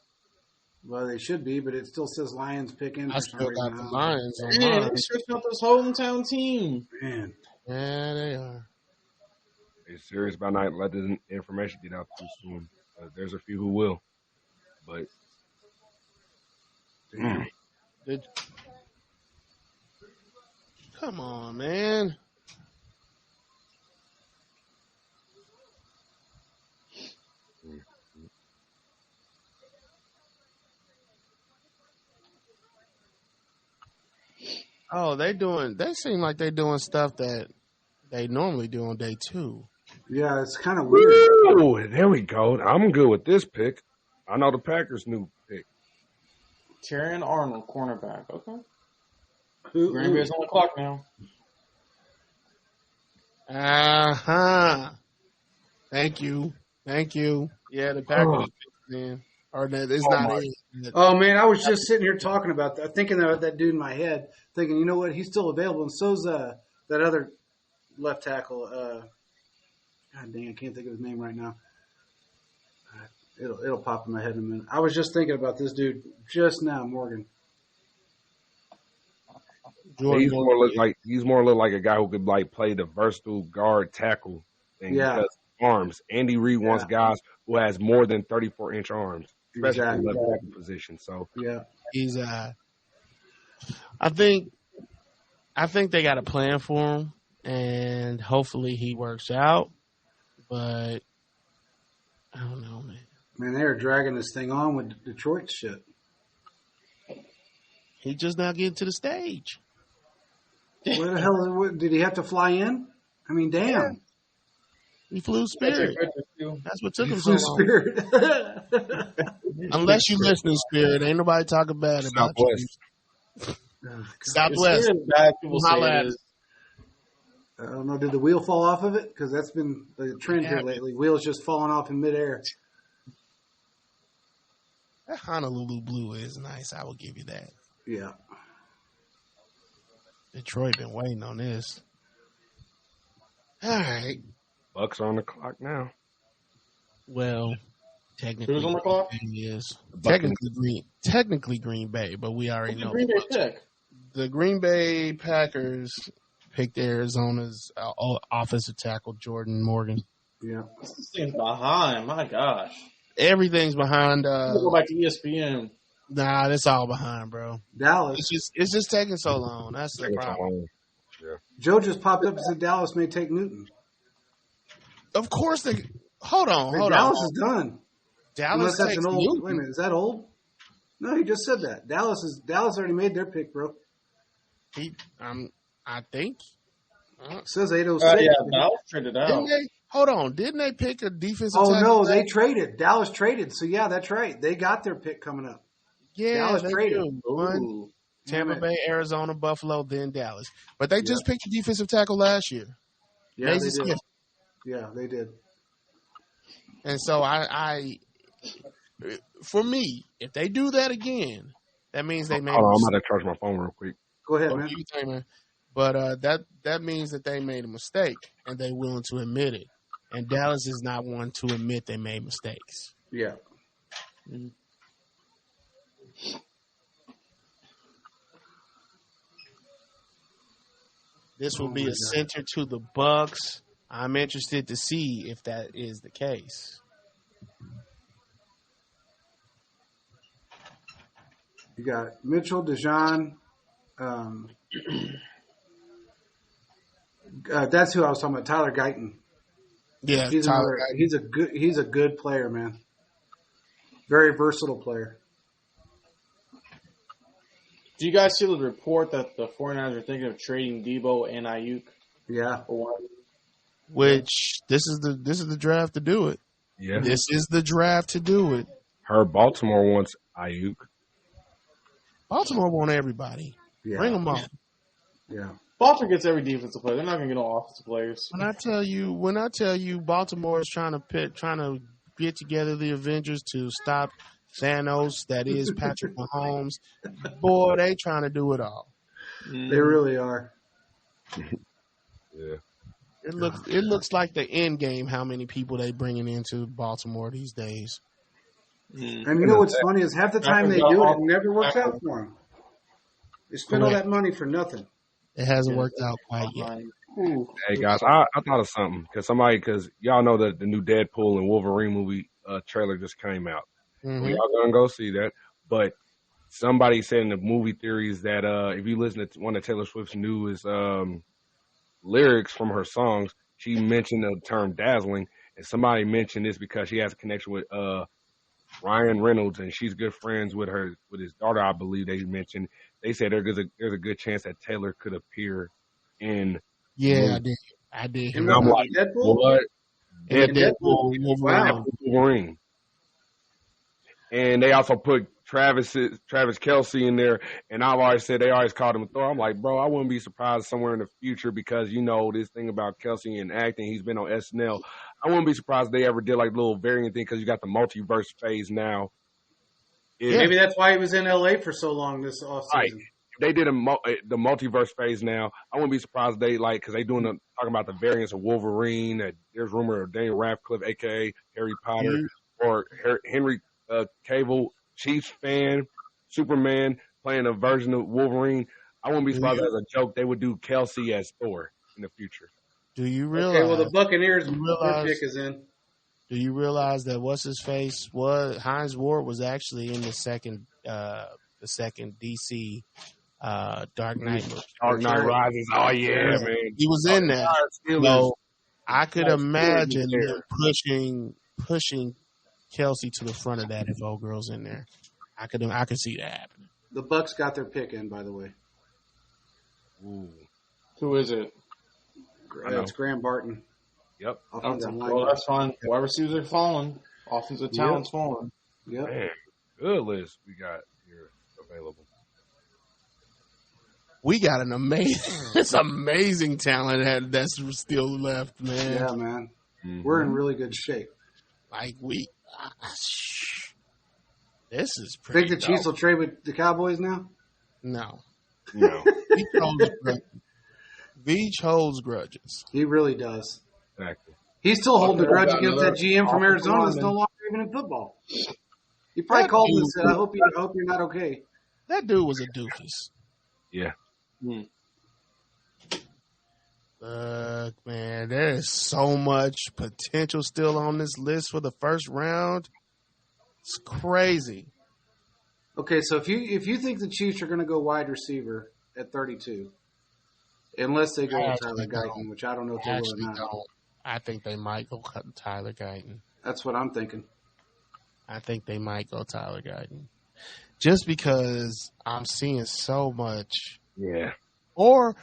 well they should be, but it still says Lions picking. I for some still reason. got the I don't Lions on Man, mine. they're stretching out this hometown team. know. Man, Yeah, they are. They're serious about not letting the information get out too soon. There's a few who will. But Come on, man. Oh, they seem like they're doing stuff that they normally do on day 2. yeah, it's kind of weird. ooh, there we go. I'm good with this pick. I know the Packers' new pick. Terrion Arnold, cornerback. Okay. Who- Green Bay's on the clock now. Uh-huh. Thank you. Yeah, the Packers, man. Or that it's not it. Oh man, I was just sitting here talking about that, thinking about that dude in my head, thinking, you know what, he's still available, and so's that other left tackle. God dang, I can't think of his name right now. It'll pop in my head in a minute. I was just thinking about this dude just now, Morgan. He's more look like a guy who could like play the versatile guard tackle thing. Yeah. Because arms. Andy Reid wants guys who has more than 34-inch arms, especially in the Exactly. left tackle position. So Yeah, He's I think they got a plan for him, and hopefully he works out. But I don't know, man. man, they are dragging this thing on with Detroit shit. He just not getting to the stage. Where the hell did he have to fly in? I mean, damn. He flew Spirit. That's what took him so Flew long. Spirit. Unless you listening, Spirit, ain't nobody talking bad about you. Southwest. It's bad people say Holla it at is. I don't know. Did the wheel fall off of it? Because that's been the trend here lately. Wheels just falling off in midair. That Honolulu blue is nice. I will give you that. Yeah. Detroit been waiting on this. All right. Bucks are on the clock now. Well, technically, Who's on the clock? Green Bay is Bucks. technically Green Bay, but we already Who's the know Green Bay pick? the Green Bay Packers picked Arizona's offensive tackle Jordan Morgan. Yeah. This thing's behind. My gosh. Everything's behind. Go back to ESPN. Nah, that's all behind, bro. Dallas. It's just taking so long. That's the Taking so problem. long. Joe just popped up and said Dallas may take Newton. Of course they. Hold on. Dallas is done. Dallas Unless that's takes an old. Newton. Wait a minute, is that old? No, he just said that. Dallas already made their pick, bro. I think. It says 806. Yeah, Dallas traded out. Didn't they? Hold on. Didn't they pick a defensive Oh tackle? no, they traded. Dallas traded. So yeah, that's right. They got their pick coming up. Yeah, Dallas they traded. do. One, Ooh. Tampa Damn it. Bay, Arizona, Buffalo, then Dallas. But they just picked a defensive tackle last year. Yeah, Mason they did. Smith. Yeah, they did. And so for me, if they do that again, that means they made Hold on, a I'm mistake. about to charge my phone real quick. Go ahead, Oh, man. you think, man. But that means that they made a mistake, and they're willing to admit it. And Dallas is not one to admit they made mistakes. Yeah. This will be my a center to the Bucks. I'm interested to see if that is the case. You got Mitchell, Dejan. That's who I was talking about. Tyler Guyton. Yeah, He's Tyler. he's a good player, man. Very versatile player. Do you guys see the report that the 49ers are thinking of trading Debo and Ayuk? Yeah. Which this is the draft to do it. Yeah. This is the draft to do it. Heard Baltimore wants Ayuk. Baltimore want everybody. Yeah. Bring them on. Yeah. Baltimore gets every defensive player. They're not going to get no offensive players. When I tell you, Baltimore is trying to get together the Avengers to stop Thanos, that is Patrick Mahomes. Boy, they trying to do it all. They really are. Yeah. It looks like the end game. How many people they bringing into Baltimore these days? And you know what's funny is half the time they do it, it never works out for them. They spend all that money for nothing. It hasn't worked out quite yet. Hey guys, I thought of something because y'all know that the new Deadpool and Wolverine movie trailer just came out. Mm-hmm. So y'all gonna go see that, but somebody said in the movie theories that if you listen to one of Taylor Swift's newest lyrics from her songs, she mentioned the term dazzling, and somebody mentioned this because she has a connection with Ryan Reynolds, and she's good friends with his daughter, I believe they mentioned. They said there's a good chance that Taylor could appear in. Yeah, I did. And I'm like, Deadpool? what? Deadpool, Wow. Wolverine. And they also put Travis Kelce in there, and I've always said they always called him Thor. I'm like, bro, I wouldn't be surprised somewhere in the future because this thing about Kelce and acting, he's been on SNL. I wouldn't be surprised if they ever did like a little variant thing because you got the multiverse phase now. Maybe that's why he was in LA for so long this offseason. Right. They did the multiverse phase now. I wouldn't be surprised because they talking about the variants of Wolverine. There's rumor of Daniel Radcliffe, a.k.a. Harry Potter, or Henry Cavill, Chiefs fan, Superman, playing a version of Wolverine. I wouldn't be surprised as a joke they would do Kelce as Thor in the future. Do you realize? Okay, well, the Buccaneers their pick is in. Do you realize that Hines Ward was actually in the second DC Dark Knight movie. Dark Knight Rises. Oh yeah, man. He was in that. So I could imagine them pushing Kelce to the front of that if old girl's in there. I could see that happening. The Bucks got their pick in, by the way. Ooh. Who is it? It's Graham Barton. Yep. Well, that's fine. Wide receivers are falling. Offensive talent's falling. Yep. Man, good list we got here available. We got an amazing talent that's still left, man. Yeah, man. Mm-hmm. We're in really good shape. Like this is pretty. Think the Chiefs will trade with the Cowboys now? No. No. Veach holds grudges. He really does. Exactly. He's still holding a grudge against that GM from Arizona that's no longer even in football. He probably called him and said, I hope you're not okay. That dude was a doofus. Yeah. Look, man, there is so much potential still on this list for the first round. It's crazy. Okay, so if you think the Chiefs are going to go wide receiver at 32, unless they go with Tyler Guyton, which I don't know if they will or not. I think they might go Tyler Guyton. That's what I'm thinking. I think they might go Tyler Guyton. Just because I'm seeing so much. Yeah. Or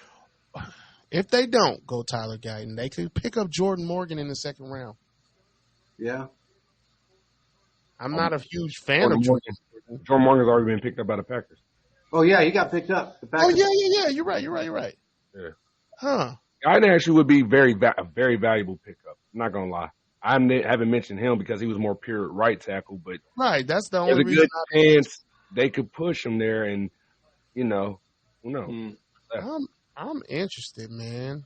if they don't go Tyler Guyton, they could pick up Jordan Morgan in the second round. Yeah. I'm not a huge fan of Jordan. Jordan Morgan's already been picked up by the Packers. Oh, yeah, he got picked up. The Packers. Yeah. You're right. Yeah. Huh. Guyton actually would be a very valuable pickup. I'm not going to lie. I haven't mentioned him because he was more pure right tackle, but right, that's the there's only a reason good chance they could push him there, and who knows? I'm interested, man.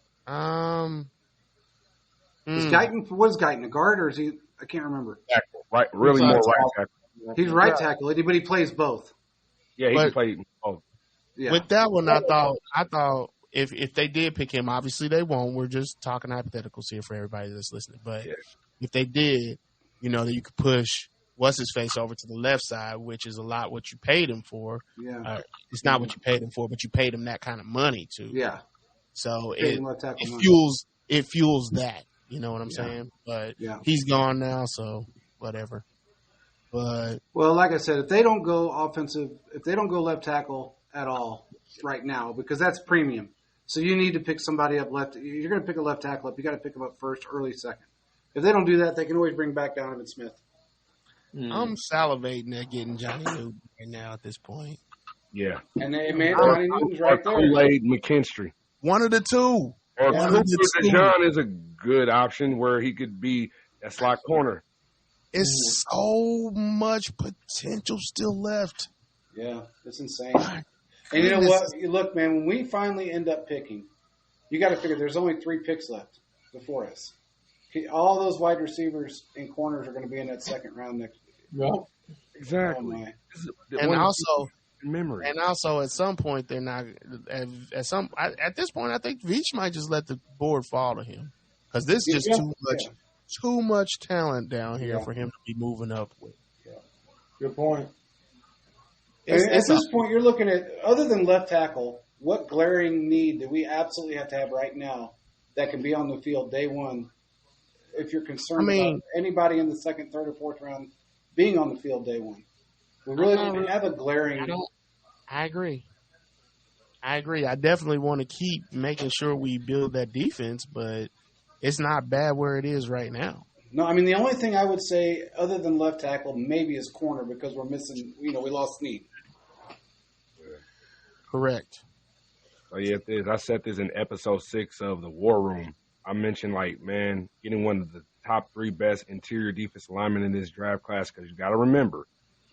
Is Guyton, what is Guyton, a guard, or is he, I can't remember. Tackle, right? Really more right tackle. He's right tackle, but he plays both. Yeah, he can play both. Yeah. With that one, I thought if they did pick him, obviously they won't. We're just talking hypotheticals here for everybody that's listening. But if they did, that you could push what's-his-face over to the left side, which is a lot what you paid him for. Yeah. It's not what you paid him for, but you paid him that kind of money too. Yeah. So it fuels that. You know what I'm saying? But he's gone now, so whatever. But well, like I said, if they don't go left tackle, at all right now because that's premium. So you need to pick somebody up left. You're going to pick a left tackle up. You got to pick them up first, early second. If they don't do that, they can always bring back Donovan Smith. I'm salivating at getting Johnny Newton right now at this point. Yeah. And they man, Johnny Newton's right there. Kool-Aid McKinstry. One of the two. Or One of Cooper the two. DeJean is a good option where he could be that slot corner. It's so much potential still left. Yeah, it's insane. My And you know goodness. what? Look, man, when we finally end up picking, you got to figure there's only 3 picks left before us. All those wide receivers and corners are going to be in that second round next year. Yep. Exactly. Oh, my. And also, memory. and also, at some point, they're not. At this point, I think Veach might just let the board fall to him because this is just Yeah. too much talent down here Yeah. for him to be moving up with. Good point. And at this point, you're looking at, other than left tackle, what glaring need do we absolutely have to have right now that can be on the field day one if you're concerned about anybody in the second, third, or fourth round being on the field day one? We really don't have a glaring. I agree. I definitely want to keep making sure we build that defense, but it's not bad where it is right now. No, I mean, the only thing I would say other than left tackle maybe is corner because we're missing, we lost Snead. Correct. So yeah, I said this in episode 6 of the War Room. I mentioned getting one of the top 3 best interior defensive linemen in this draft class because you got to remember,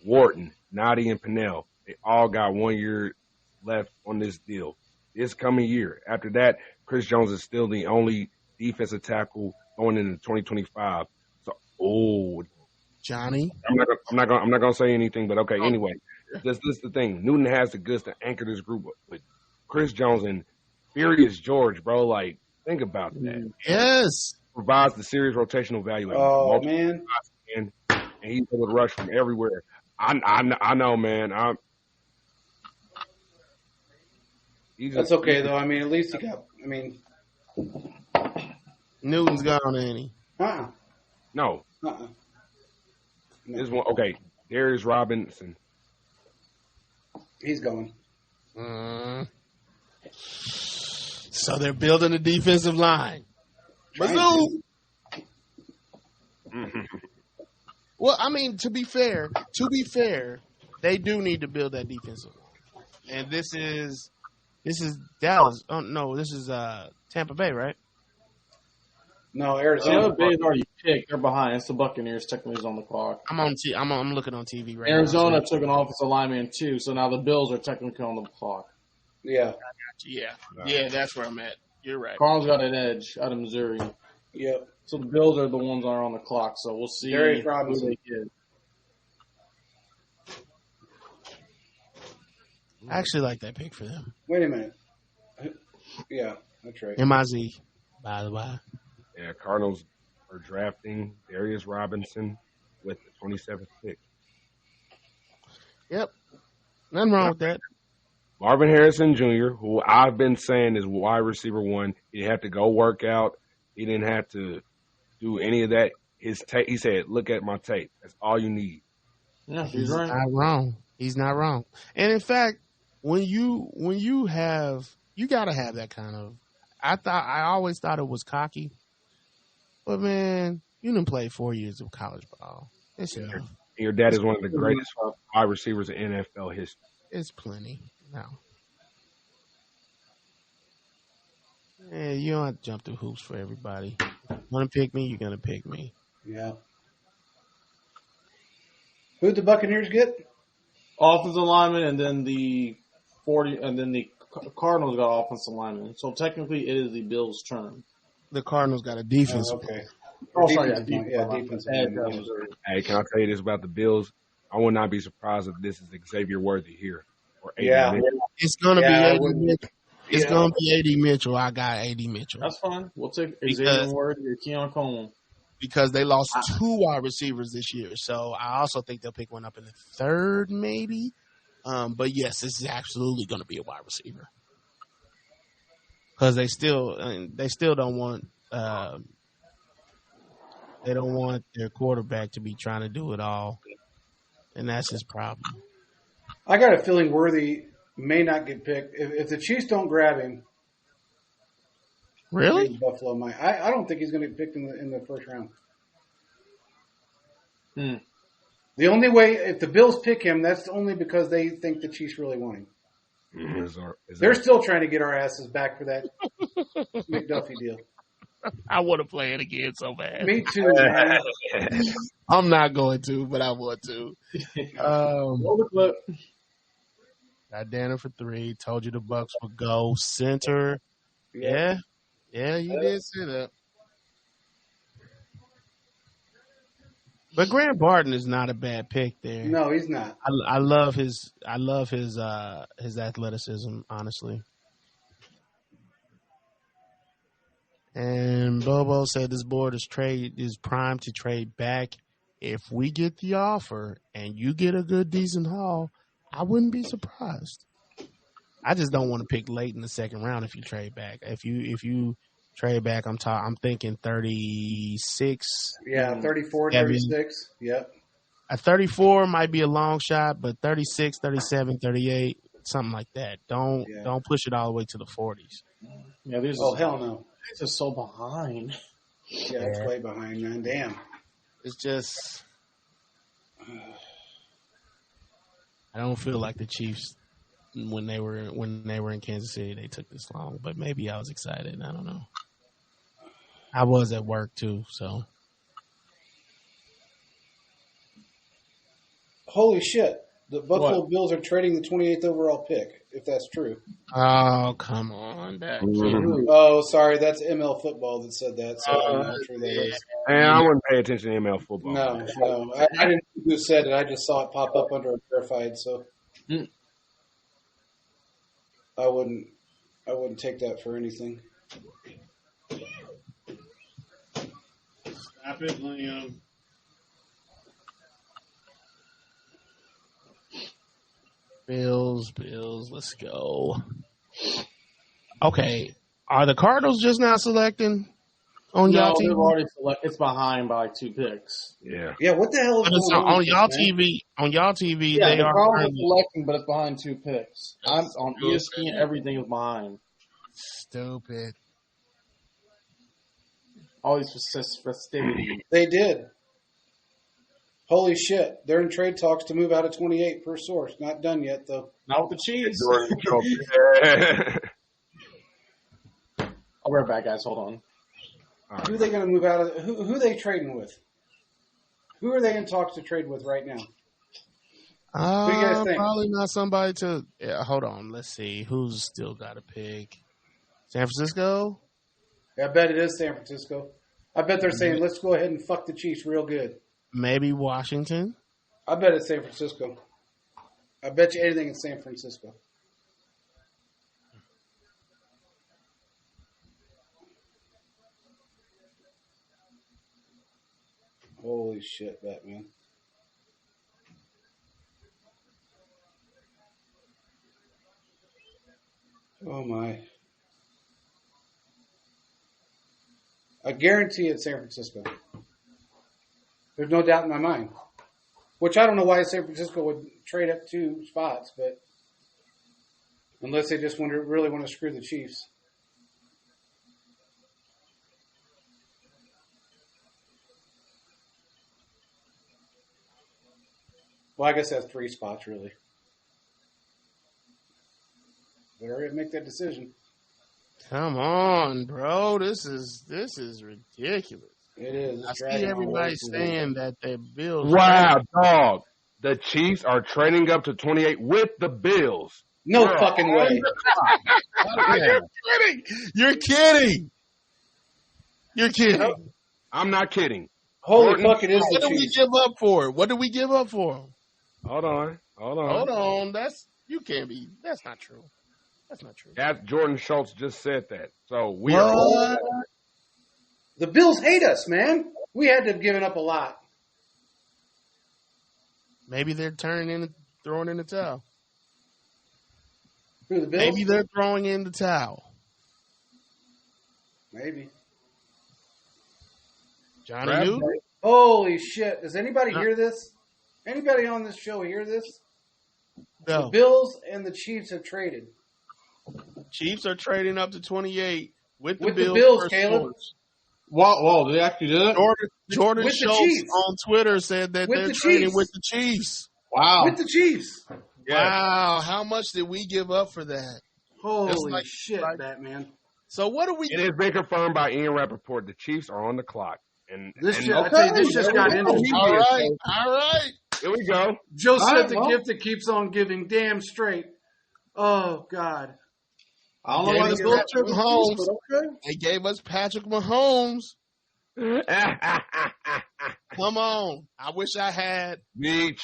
Wharton, Nadi, and Pennell, they all got 1 year left on this deal. This coming year, after that, Chris Jones is still the only defensive tackle going into 2025. So, Johnny, I'm not gonna say anything, but okay. Anyway, this is the thing. Newton has the goods to anchor this group with Chris Jones and Furious George, bro. Like, think about that. yes. Provides the serious rotational value. Oh, man. And he's able to rush from everywhere. I know, man. That's okay, though. I mean, at least he got, Newton's gone, ain't he? No. No. This one, okay. Darius Robinson. He's going. So they're building a defensive line. Mizzou. Well, I mean, to be fair, they do need to build that defensive line. And this is Dallas. Oh no, this is Tampa Bay, right? No, The Arizona. other Bay's already picked. They're behind. It's the Buccaneers. Technically, is on the clock. I'm looking on TV right Arizona now. took an offensive lineman too, so now the Bills are technically on the clock. Yeah. Yeah, that's where I'm at. You're right. Cardinals got an edge out of Missouri. Yep. So the Bills are the ones that are on the clock. So we'll see Darius who Robinson. they get. I actually like that pick for them. Wait a minute. Yeah, that's right. MIZ, by the way. Yeah, Cardinals are drafting Darius Robinson with the 27th pick. Yep. Nothing wrong with that. Marvin Harrison Jr., who I've been saying is wide receiver 1, he didn't have to go work out. He didn't have to do any of that. His tape, he said, "Look at my tape. That's all you need." Yeah, He's not wrong. He's not wrong. And in fact, when you have, you gotta have that kind of. I always thought it was cocky, but man, you didn't play 4 years of college ball. It's enough. Your dad is one of the greatest wide receivers in NFL history. It's plenty. No. Yeah, you don't have to jump through hoops for everybody. If you want to pick me, you're gonna pick me. Yeah. Who'd the Buccaneers get? offensive lineman, and then the Cardinals got offensive lineman. So technically, it is the Bills' turn. The Cardinals got a defense. Okay. Oh, sorry, Defensive line. Hey, can I tell you this about the Bills? I would not be surprised if this is Xavier Worthy here. Or Yeah. AD. It's gonna Yeah, I be AD wouldn't- Mitchell. It's Yeah. gonna be AD Mitchell. I got AD Mitchell That's fine. We'll take Because- Xavier Ward or Keon Coleman. because they lost two wide receivers this year. So I also think they'll pick one up in the third, maybe. But yes, this is absolutely going to be a wide receiver because they still don't want they don't want their quarterback to be trying to do it all, and that's his problem. I got a feeling Worthy May not get picked. If the Chiefs don't grab him, Really? Buffalo might. I don't think he's going to get picked in the first round. The only way, if the Bills pick him, that's only because they think the Chiefs really want him. They're still trying to get our asses back for that McDuffie deal. I want to play it again so bad. Me too, man. I'm not going to, but I want to. Roll the clip. Got Danner for 3. Told you the Bucks would go center. Yeah, you did say that. But Grant Barton is not a bad pick there. No, he's not. I love his athleticism, honestly. And Bobo said this board is primed to trade back. If we get the offer and you get a good, decent haul, I wouldn't be surprised. I just don't want to pick late in the second round if you trade back. If you trade back, I'm thinking 36. Yeah, 34, 36. Yep. A 34 might be a long shot, but 36, 37, 38, something like that. Don't push it all the way to the 40s. Yeah, hell no. It's just so behind. Yeah, it's way behind, man. Damn. It's just I don't feel like the Chiefs when they were in Kansas City they took this long, but maybe I was excited. I don't know. I was at work too, so. Holy shit. The Buffalo Bills are trading the 28th overall pick, if that's true. Oh, come on. Oh, sorry. That's ML Football that said that, so I'm not sure that is. Man, I wouldn't pay attention to ML Football. No. I didn't know who said it. I just saw it pop up under a verified, so I wouldn't take that for anything. Stop it, Liam. Bills, let's go. Okay, are the Cardinals just now selecting on y'all TV? They've already it's behind by like 2 picks. Yeah. Yeah, what the hell is It's going on y'all TV? On y'all TV, Yeah, they the are Cardinals currently selecting, but it's behind 2 picks. I'm on ESPN. Everything is behind. stupid. All these festivities. They did. Holy shit. They're in trade talks to move out of 28 per source. Not done yet, though. Not with the Chiefs. Yeah. I'll be right back, guys. Hold on. Who are they going to move out of? Who are they trading with? Who are they in talks to trade with right now? do you guys think? Probably not somebody to. Yeah, hold on. Let's see. Who's still got a pick? San Francisco? I bet it is San Francisco. I bet they're saying, let's go ahead and fuck the Chiefs real good. Maybe Washington? I bet it's San Francisco. I bet you anything it's San Francisco. Holy shit, Batman. Oh my. I guarantee it's San Francisco. There's no doubt in my mind. Which I don't know why San Francisco would trade up 2 spots, but unless they just really want to screw the Chiefs. Well, I guess that's 3 spots, really. They already make that decision. Come on, bro. This is ridiculous. It is. I see everybody saying that their Bills. Wow, dog. The Chiefs are trading up to 28 with the Bills. No fucking way. You're kidding. You're kidding. I'm not kidding. Holy fuck, it is the What did we Chiefs. give up for? What did we give up for? Hold on. Hold on. That's not true. That's not true. That Jordan Schultz just said that. So we are. The Bills hate us, man. We had to have given up a lot. Maybe they're throwing in the towel. Who, the Bills? Maybe they're throwing in the towel. Maybe. Johnny New? Holy shit. Does anybody hear this? Anybody on this show hear this? The No. Bills and the Chiefs have traded. Chiefs are trading up to 28 with the With the Bills. Bills, first Caleb. choice. Whoa, they actually did it? Jordan With the Schultz Chiefs. on Twitter said that With they're the trading Chiefs. with the Chiefs. Wow. With the Chiefs. Wow, how much did we give up for that? Holy like- shit, like- Batman. So what do we? It has been confirmed by Ian Rappaport. The Chiefs are on the clock. And This and shit, I tell you, this just got interesting. All right. here we go. Joe said right, the well. gift that keeps on giving. Damn straight. Oh, God. I don't know Gave why us the Bills Patrick took Mahomes. but okay. They gave us Patrick Mahomes. Come on. I wish I had Beach.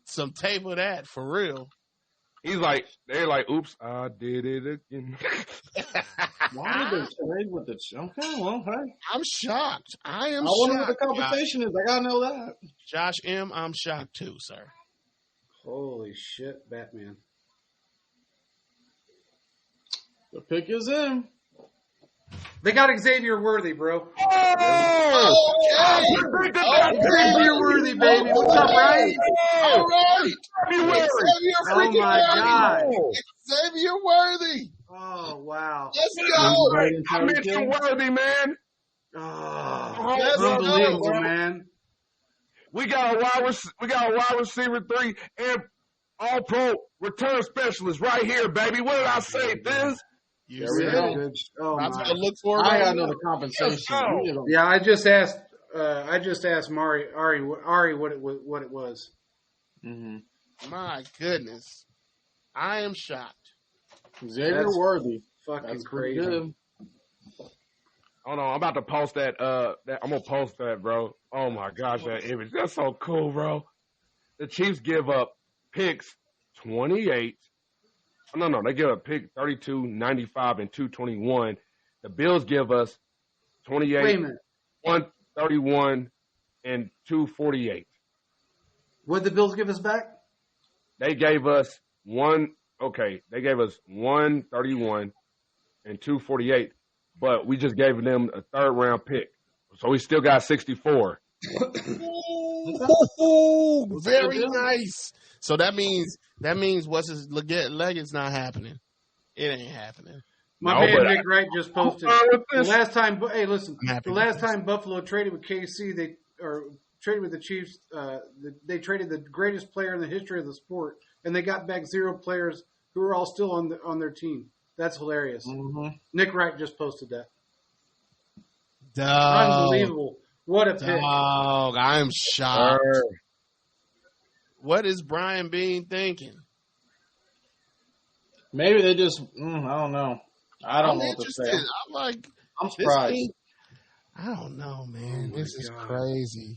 some tape of that for real. They're like, oops, I did it again. Why did they trade with the Okay, well, hey. I'm shocked. I am I wonder what the shocked. compensation is. I gotta know that. Josh M., I'm shocked too, sir. Holy shit, Batman. The pick is in. They got Xavier Worthy, bro. Okay. Xavier Worthy, baby. What's up, Ryan? All right. February. Xavier Oh, freaking my Worthy. God. Xavier Worthy. Oh, wow. Let's go. I mentioned Worthy, man. Oh, Let's unbelievable, go. man. We got a wide receiver 3 and all pro return specialist right here, baby. What did I say, Biz? You There we said go. it. Good. Oh, I'm my. going to look for it. I right gotta now. know the compensation. Yeah, I just asked Ari what it was. Mm-hmm. My goodness. I am shocked. Xavier That's Worthy. Fucking That's pretty crazy. good. Hold on, I'm about to post that. I'm gonna post that, bro. Oh my gosh, that image. That's so cool, bro. The Chiefs give up picks 28. No, they give up pick 32, 95, and 221. The Bills give us 28, Wait a minute. 131, and 248. What did the Bills give us back? They gave us They gave us 131 and 248, but we just gave them a third round pick, so we still got 64. Ooh, very nice. So that means what's his Leggett's not happening. It ain't happening. My No, man but Nick Wright just posted. I'm fine with The this. last time, hey, listen. I'm happy The with last this. time Buffalo traded with KC, traded with the Chiefs. They traded the greatest player in the history of the sport, and they got back 0 players who are all still on their team. That's hilarious. Mm-hmm. Nick Wright just posted that. Dog, Unbelievable! What a pick! dog, I'm shocked. What is Brian Bean thinking? Maybe they just, I don't know. I don't I'm know what to interested. say. I'm like, I'm this surprised. ain't- I don't know, man. Oh, my This is God. crazy.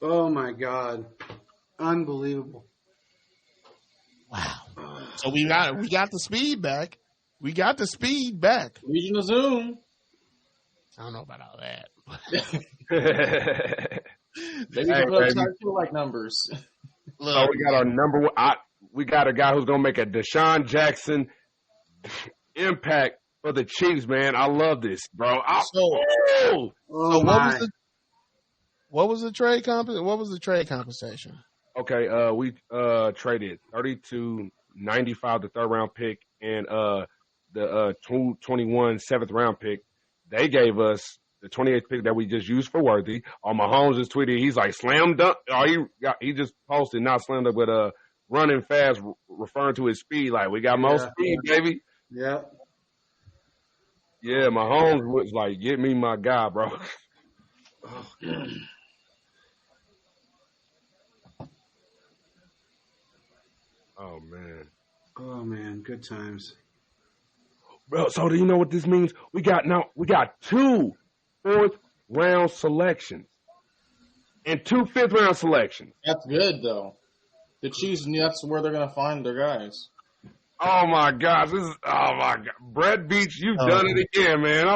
Oh my God! Unbelievable! Wow. So we got the speed back. We got the speed back. Legion of Zoom. I don't know about all that. Maybe Hey, they'll baby. try to feel like numbers. So Look, we got our number one. We got a guy who's gonna make a Deshaun Jackson impact for the Chiefs, man. I love this, bro. Oh so my! what was the trade compensation? Okay, we traded 32, 95, the third round pick, and the 221 seventh round pick. They gave us the 28th pick that we just used for Worthy. On Mahomes just tweeted, he's like slam dunk. He just posted not slam dunk, but running fast, referring to his speed. Like we got more speed, baby. Yeah. Yeah, Mahomes was like, get me my guy, bro. Oh man. Oh man! Good times. Bro, so do you know what this means? We got 2 4th-round selections and 2 5th-round selections. That's good, though. The Chiefs, that's where they're going to find their guys. Oh my gosh, Brett Beach, you've done it again, man.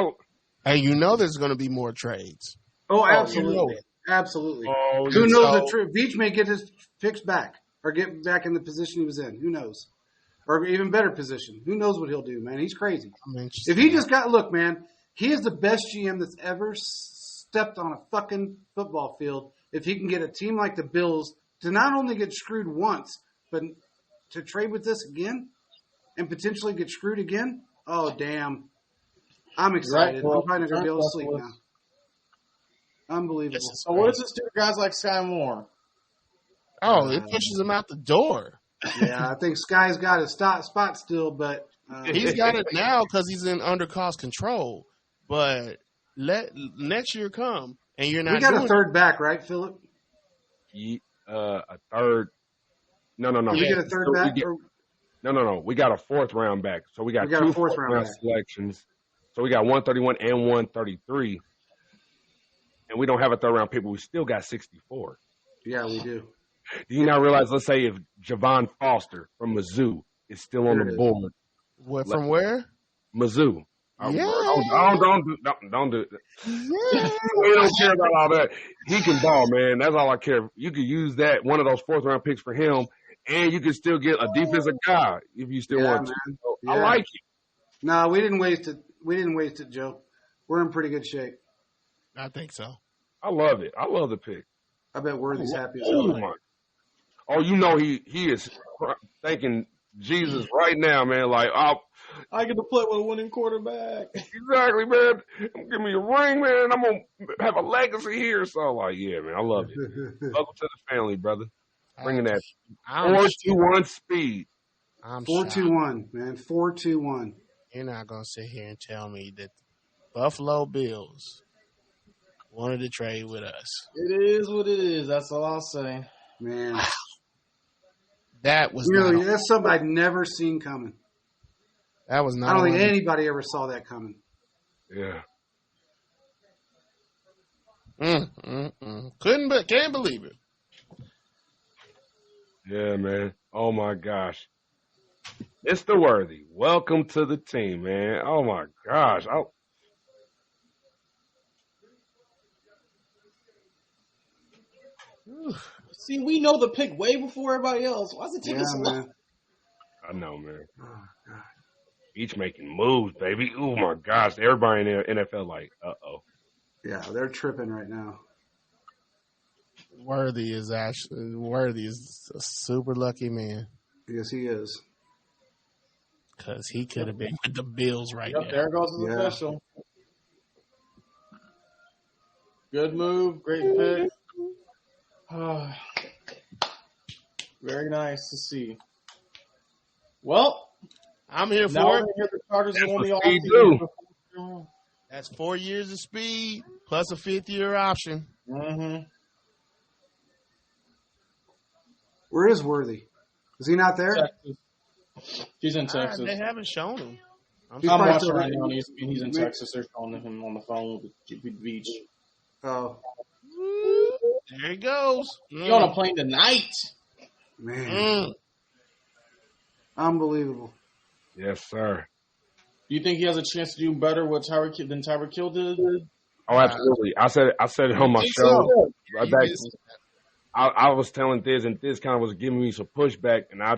Hey, you know there's going to be more trades. Oh, you absolutely, know it. absolutely. Oh, Who knows? so- Beach may get his picks back or get back in the position he was in. Who knows? Or even better position. Who knows what he'll do, man? He's crazy. I'm interested. If he just look, man, he is the best GM that's ever stepped on a fucking football field. If he can get a team like the Bills to not only get screwed once, but to trade with this again and potentially get screwed again, oh damn! I'm excited. Well, I'm probably not gonna be able to sleep was- now. Unbelievable. This is So what does this do to guys like Sky Moore? Oh, it pushes him out the door. Yeah, I think Sky's got his spot still, but He's got it now because he's in under cost control. But let next year come and you're not. we got doing a third back, right, Philip? A third. No. Did we get a third back? No. We got a fourth round back. So we got We got a two fourth fourth round round back. selections. So we got 131 and 133. And we don't have a third round pick, but we still got 64. Yeah, we do. Do you not realize, let's say if Javon Foster from Mizzou is still on There the it is. board. What, from where? Mizzou. Yeah. Don't do it. We don't care about all that. He can ball, man. That's all I care. You could use that, one of those fourth round picks for him, and you could still get a defensive guy if you still Yeah, want to. man. So I Yeah. like it. No, we didn't waste it. We didn't waste it, Joe. We're in pretty good shape. I think so. I love it. I love the pick. I bet Worthy's happy as Oh, hell. my. Oh, you know he is thanking Jesus right now, man. Like, oh, I get to play with a winning quarterback. exactly, man. Give me a ring, man. I'm gonna have a legacy here. So, like, yeah, man, I love it. Welcome to the family, brother. Bringing that I'm 4-2-1 speed. I'm 4-2-1, man. 4-2-1. You're not gonna sit here and tell me that the Buffalo Bills wanted to trade with us. It is what it is. That's all I'll say. Man. That was Really, not. that's something I'd never seen coming. That was I not. don't think on- anybody ever saw that coming. Yeah. Can't believe it. Yeah, man. Oh, my gosh. Mr. Worthy, welcome to the team, man. Oh, my gosh. See, we know the pick way before everybody else. Why does it take Yeah, us so long? man. I know, man. Oh, God. Each making moves, baby. Oh, my gosh. Everybody in the NFL like, uh-oh. Yeah, they're tripping right now. Worthy is a super lucky man Yes, he is. because he could have been with the Bills right Yep, now. there goes the Yeah. official. Good move, great pick. Very nice to see. Well, I'm here now for we're it. going to hear the Chargers That's won the what they offseason. That's 4 years of speed plus a fifth-year option. Mm-hmm. Where is Worthy? Is he not there? Texas. He's in Ah, Texas. they haven't shown him. I'm He's I'm probably watching still right there. now, and he's in Maybe- Texas. They're showing him on the phone with the beach. Oh, There he goes. He's on a plane tonight. man. Unbelievable. Yes, sir. Do you think he has a chance to do better with than Tyreek Hill did? Oh, absolutely. I said it on my think show. so? Right back. I was telling Thiz, and Thiz kind of was giving me some pushback, and I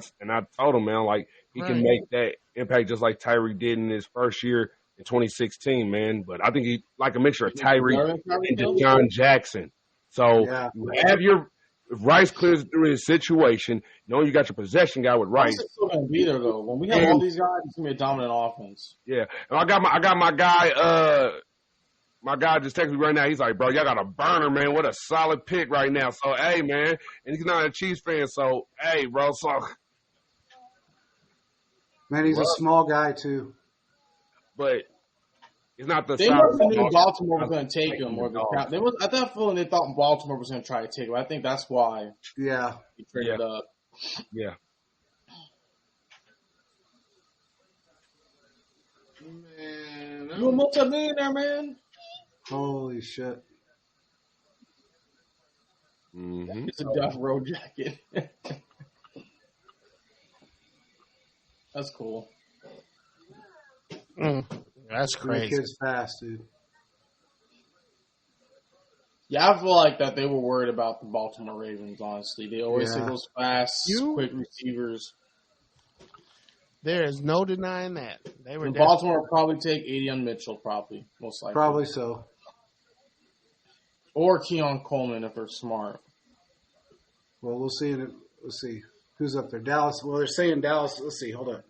told him, man, like he can Right. make that impact just like Tyreek did in his first year in 2016, man. But I think he like a mixture of Tyreek and John Jackson. So Yeah. you have your if Rice clears through his situation, you know you got your possession guy with Rice. Rice is still going to be there though. When we have all these guys, it's going to be a dominant offense. Yeah, and I got my guy. My guy just texted me right now. He's like, bro, y'all got a burner, man. What a solid pick right now. So, hey, man. And he's not a Chiefs fan. So, hey, bro. So, Man, he's a small guy, too. but it's not the They size must have of knew Baltimore. Baltimore was going to take him. Or I thought feeling they thought Baltimore was going to try to take him. I think that's why Yeah. he traded up. Yeah. Man, You a multi-millionaire, man. Holy shit. Mm-hmm. It's a Death Row jacket. That's cool. That's The crazy. kid's fast, dude. Yeah, I feel like that they were worried about the Baltimore Ravens, honestly. They always say Yeah. those fast, quick receivers. There is no denying that. They were And definitely- Baltimore will probably take Adion Mitchell, probably, most likely. Probably so. Or Keon Coleman if they're smart. Well, we'll see. We'll see. Who's up there? Dallas. Well, they're saying Dallas. Let's see. Hold up.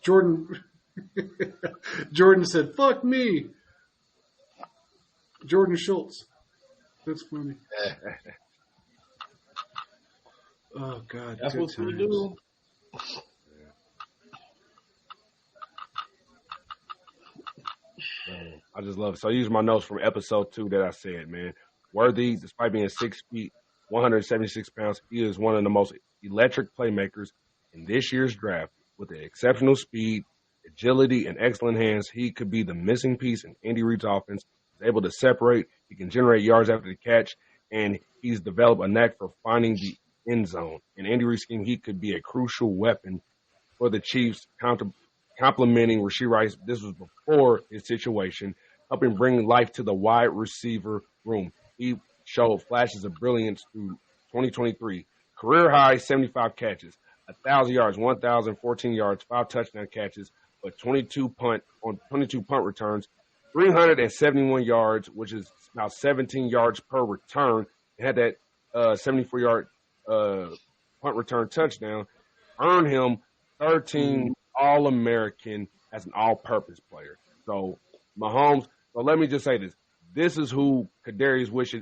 Jordan. Jordan said, "Fuck me." Jordan Schultz. That's funny. Oh God, That's good what we times. do. Man, I just love it. So I use my notes from episode 2 that I said, man. Worthy, despite being 6 feet, 176 pounds, he is one of the most electric playmakers in this year's draft. With the exceptional speed, agility, and excellent hands, he could be the missing piece in Andy Reid's offense. He's able to separate. He can generate yards after the catch, and he's developed a knack for finding the end zone. In Andy Reid's scheme, he could be a crucial weapon for the Chiefs, complementing Rashee Rice. This was before his situation, helping bring life to the wide receiver room. He showed flashes of brilliance through 2023. Career high 75 catches, 1,000 yards, 1,014 yards, 5 touchdown catches, but 22 punt returns, 371 yards, which is about 17 yards per return. He had that 74-yard punt return touchdown, earned him 13 All-American as an all-purpose player. So Mahomes. So let me just say this: this is who Kadarius wish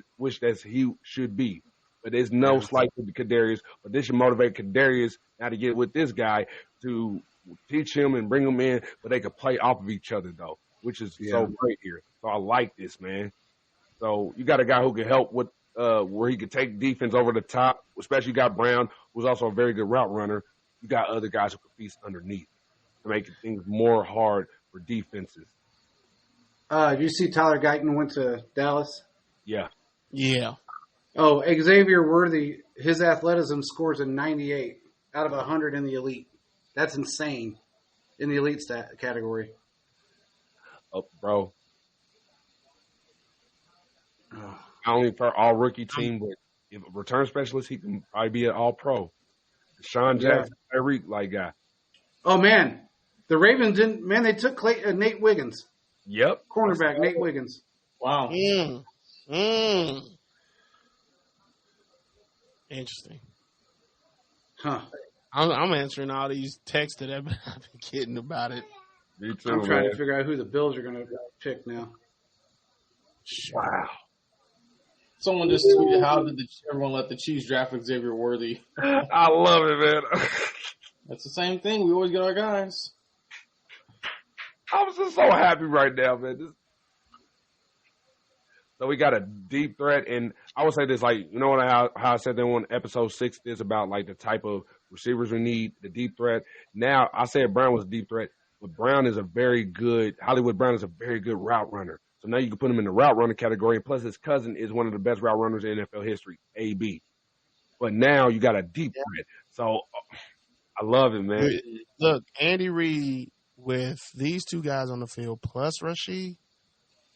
that he should be. But there's no slight to Kadarius. But this should motivate Kadarius now to get with this guy to teach him and bring him in, but they could play off of each other though, which is so great here. So I like this, man. So you got a guy who can help with where he could take defense over the top. Especially you got Brown, who's also a very good route runner. You got other guys who can feast underneath to make things more hard for defenses. You see Tyler Guyton went to Dallas? Yeah. Yeah. Oh, Xavier Worthy, his athleticism scores a 98 out of 100 in the elite. That's insane in the elite stat category. Oh, bro. Not only for all rookie team, but if a return specialist, he can probably be an all pro. Sean Jackson, Tyreek guy. Oh man, the Ravens didn't. Man, they took Nate Wiggins, Yep. cornerback Nate Wiggins. Wow. Interesting. Huh. I'm answering all these texts that I've been getting about it. Me too, I'm trying man. to figure out who the Bills are going to pick now. Wow. Someone just tweeted, "How did everyone let the Chiefs draft Xavier Worthy?" I love it, man. That's the same thing. We always get our guys. I'm just so happy right now, man. So we got a deep threat, and I would say this, how I said that on episode 6 is about the type of receivers we need, the deep threat. Now I said Brown was a deep threat, but Hollywood Brown is a very good route runner. So now you can put him in the route runner category, and plus his cousin is one of the best route runners in NFL history, AB. But now you got a deep threat. So I love it, man. Look, Andy Reid with these two guys on the field plus Rashee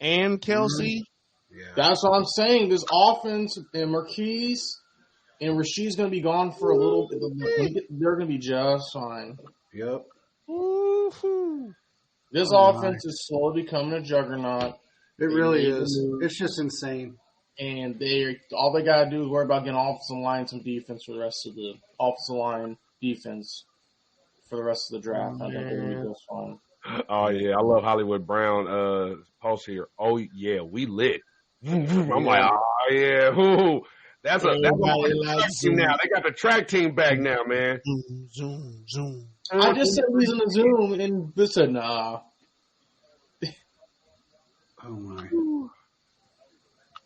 and Kelsey. Yeah. That's what I'm saying. This offense and Marquise and Rasheed's going to be gone for a little bit. They're going to be just fine. Yep. Woo-hoo. This offense is slowly becoming a juggernaut. It really is. It's just insane. And all they got to do is worry about getting offensive line some defense for the rest of the offensive line defense for the rest of the draft. I think they're going to be just fine. Oh, yeah. I love Hollywood Brown post here. Oh, yeah. We lit. I'm like, oh, yeah. Ooh. That's a track team now. They got the track team back now, man. Zoom, zoom, zoom. I just said we was in the Zoom, and this said, nah. Oh, my.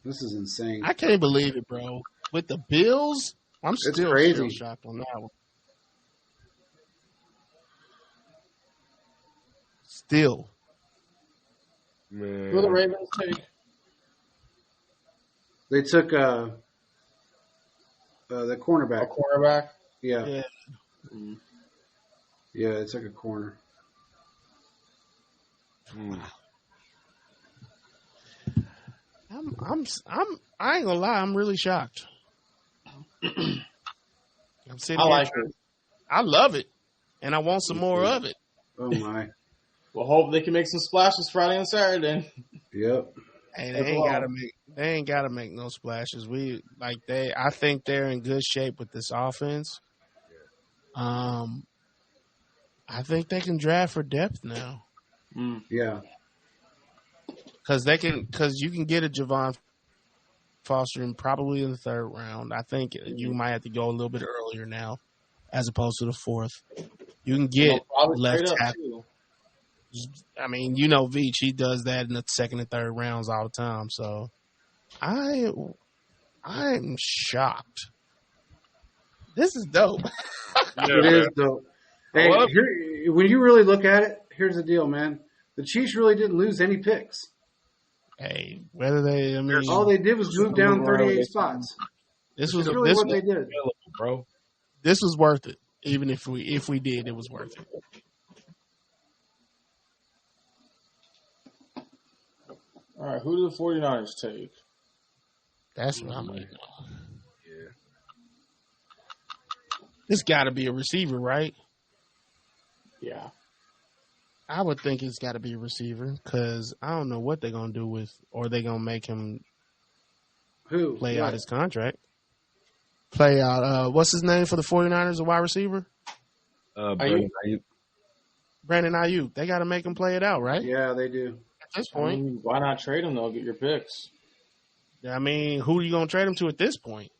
This is insane. I can't believe it, bro. With the Bills, I'm still crazy. shocked on that one. Still. Man. Who the Ravens take? They took the cornerback. A quarterback? Yeah. Yeah. Yeah, they took a corner. I ain't gonna lie, I'm really shocked. I'm sitting I here like trying- it. I love it. and I want some more of it. Oh my. We'll hope they can make some splashes Friday and Saturday. Yep. Hey, As they well. ain't gotta make no splashes. I think they're in good shape with this offense. I think they can draft for depth now Yeah. because you can get a Javon Foster in probably in the third round. I think you might have to go a little bit earlier now, as opposed to the fourth. You can They'll get probably left trade up tackle. too. I mean, Veach, he does that in the second and third rounds all the time. So I'm shocked. This is dope. It is dope. Hey, love when you really look at it, here's the deal, man. The Chiefs really didn't lose any picks. Hey, whether they, All they did was move down move around 38 with spots. this That's was really this, what they did. Available, bro. this was worth it. Even if we did, it was worth it. All right, who do the 49ers take? That's what I'm like. Yeah. This got to be a receiver, right? Yeah. I would think it's got to be a receiver because I don't know what they're gonna do with, or they gonna make him Who? play What? out his contract. Play out. What's his name for the 49ers? A wide receiver, Brandon Ayuk. Brandon Ayuk. They got to make him play it out, right? Yeah, they do. At this I point, mean, why not trade him, though? Get your picks. I mean, who are you gonna trade him to at this point?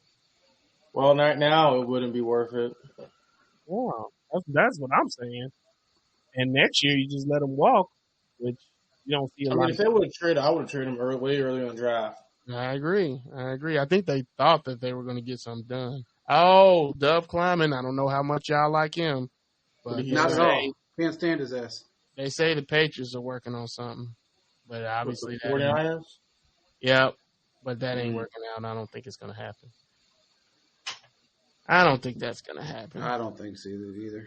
Well, right now, it wouldn't be worth it. Wow, that's what I'm saying. And next year, you just let him walk, which you don't see a I lot. mean, if they would have traded, I would have traded him way earlier in the draft. I agree. I think they thought that they were going to get something done. Oh, Dove Kleiman. I don't know how much y'all like him, but Yeah. Not they at all. Can't stand his ass. They say the Patriots are working on something, but With obviously the that ain't, 49ers? yep, but that ain't working out. And I don't think it's going to happen. I don't think that's going to happen. I don't think so either.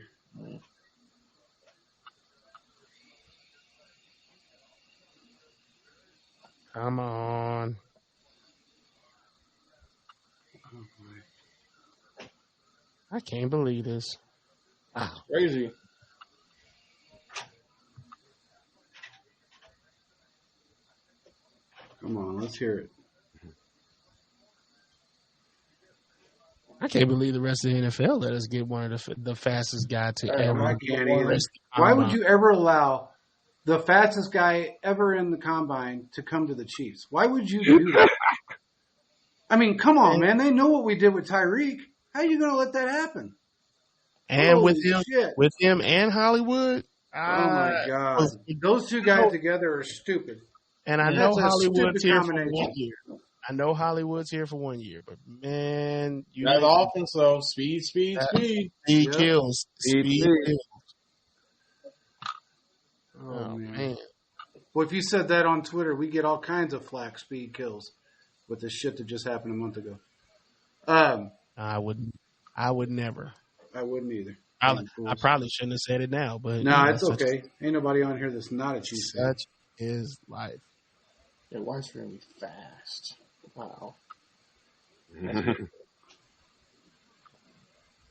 Come on. I can't believe this. Wow. Crazy. Come on, let's hear it. I can't believe the rest of the NFL let us get one of the fastest guy to Hey, ever. I can't either. rest the Why combine. would you ever allow the fastest guy ever in the combine to come to the Chiefs? Why would you do that? I mean, come on, man. They know what we did with Tyreek. How are you going to let that happen? And Holy with shit. him and Hollywood. Oh my God. Those two guys together are stupid. And I That's know a Hollywood's stupid here for combination. 1 year. I know Hollywood's here for 1 year, but man, That offense, though. Speed. Speed Yep. kills. Speed Speed kills. kills. Oh, Oh man. man. Well, if you said that on Twitter, we get all kinds of flack speed kills with the shit that just happened a month ago. I would never. I wouldn't either. I probably shouldn't have said it now, but No, you know, it's okay. Ain't nobody on here that's not a Chiefs fan. Such is life. Yeah, White's going to be fast. Wow.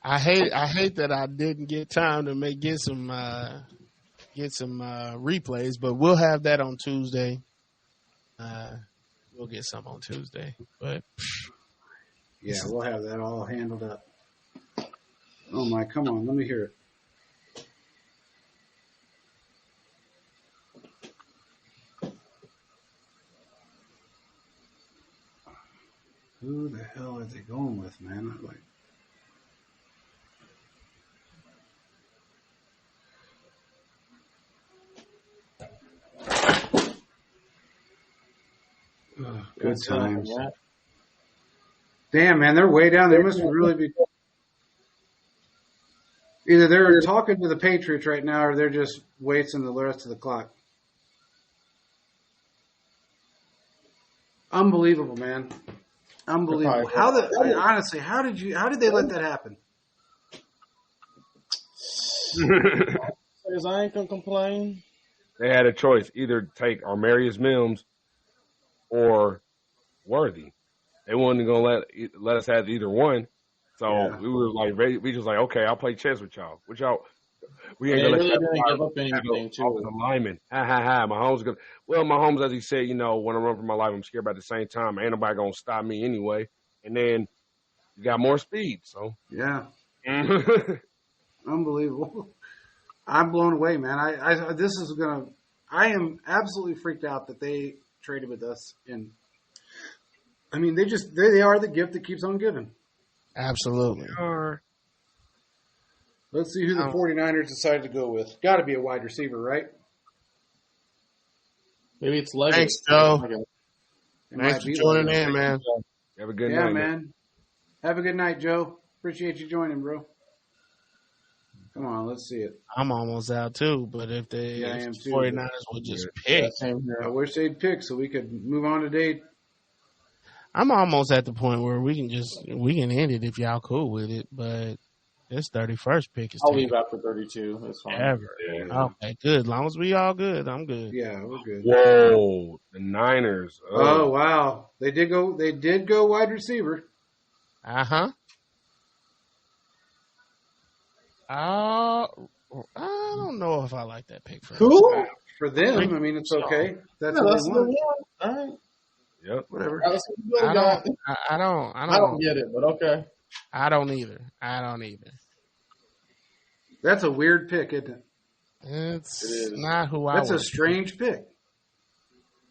I hate that I didn't get time to get some replays, but we'll have that on Tuesday. We'll get some on Tuesday, but Yeah, we'll have that all handled up. Oh my, come on, let me hear it. Who the hell are they going with, man? I'm like, ugh, good times. Yeah. Damn, man, they're way down. They must really be. Either they're talking to the Patriots right now, or they're just wasting the rest of the clock. Unbelievable, man. Unbelievable. Honestly, how did they let that happen? Says I ain't going to complain. They had a choice: either take Armarius Mims or Worthy. They wasn't gonna let us have either one. So Yeah. we were like, we just like, okay, I'll play chess with y'all. Which y'all, We ain't They gonna really let didn't that give up anything, too. offensive lineman. Ha ha ha. Mahomes gonna. Well, Mahomes, as he said, when I run for my life, I'm scared. But at the same time, ain't nobody gonna stop me anyway. And then you got more speed, so. Yeah. Unbelievable. I'm blown away, man. I am absolutely freaked out that they traded with us. And I mean, they are the gift that keeps on giving. Absolutely. Let's see who the 49ers decided to go with. Got to be a wide receiver, right? Maybe it's Leggett. Thanks, Joe. It Thanks might for be joining Leggett. in, man. Have a good Yeah, night, man. Have a good night, Joe. Appreciate you joining, bro. Come on, let's see it. I'm almost out too, but if I the am too. 49ers would just pick, Same here. I wish they'd pick so we could move on to date. I'm almost at the point where we can end it if y'all cool with it. But this 31st pick is I'll leave after 32. That's fine. ever. Yeah. Okay, good. As long as we all good, I'm good. Yeah, we're good. Whoa, the Niners. Oh wow, they did go wide receiver. I don't know if I like that pick for Cool. For them, I mean, it's okay. That's Yeah, what that's they the want. one. All right. Yep. Whatever. That's what you I got. don't get it, but okay. I don't either. That's a weird pick, isn't it? It's not who I That's a would. strange pick.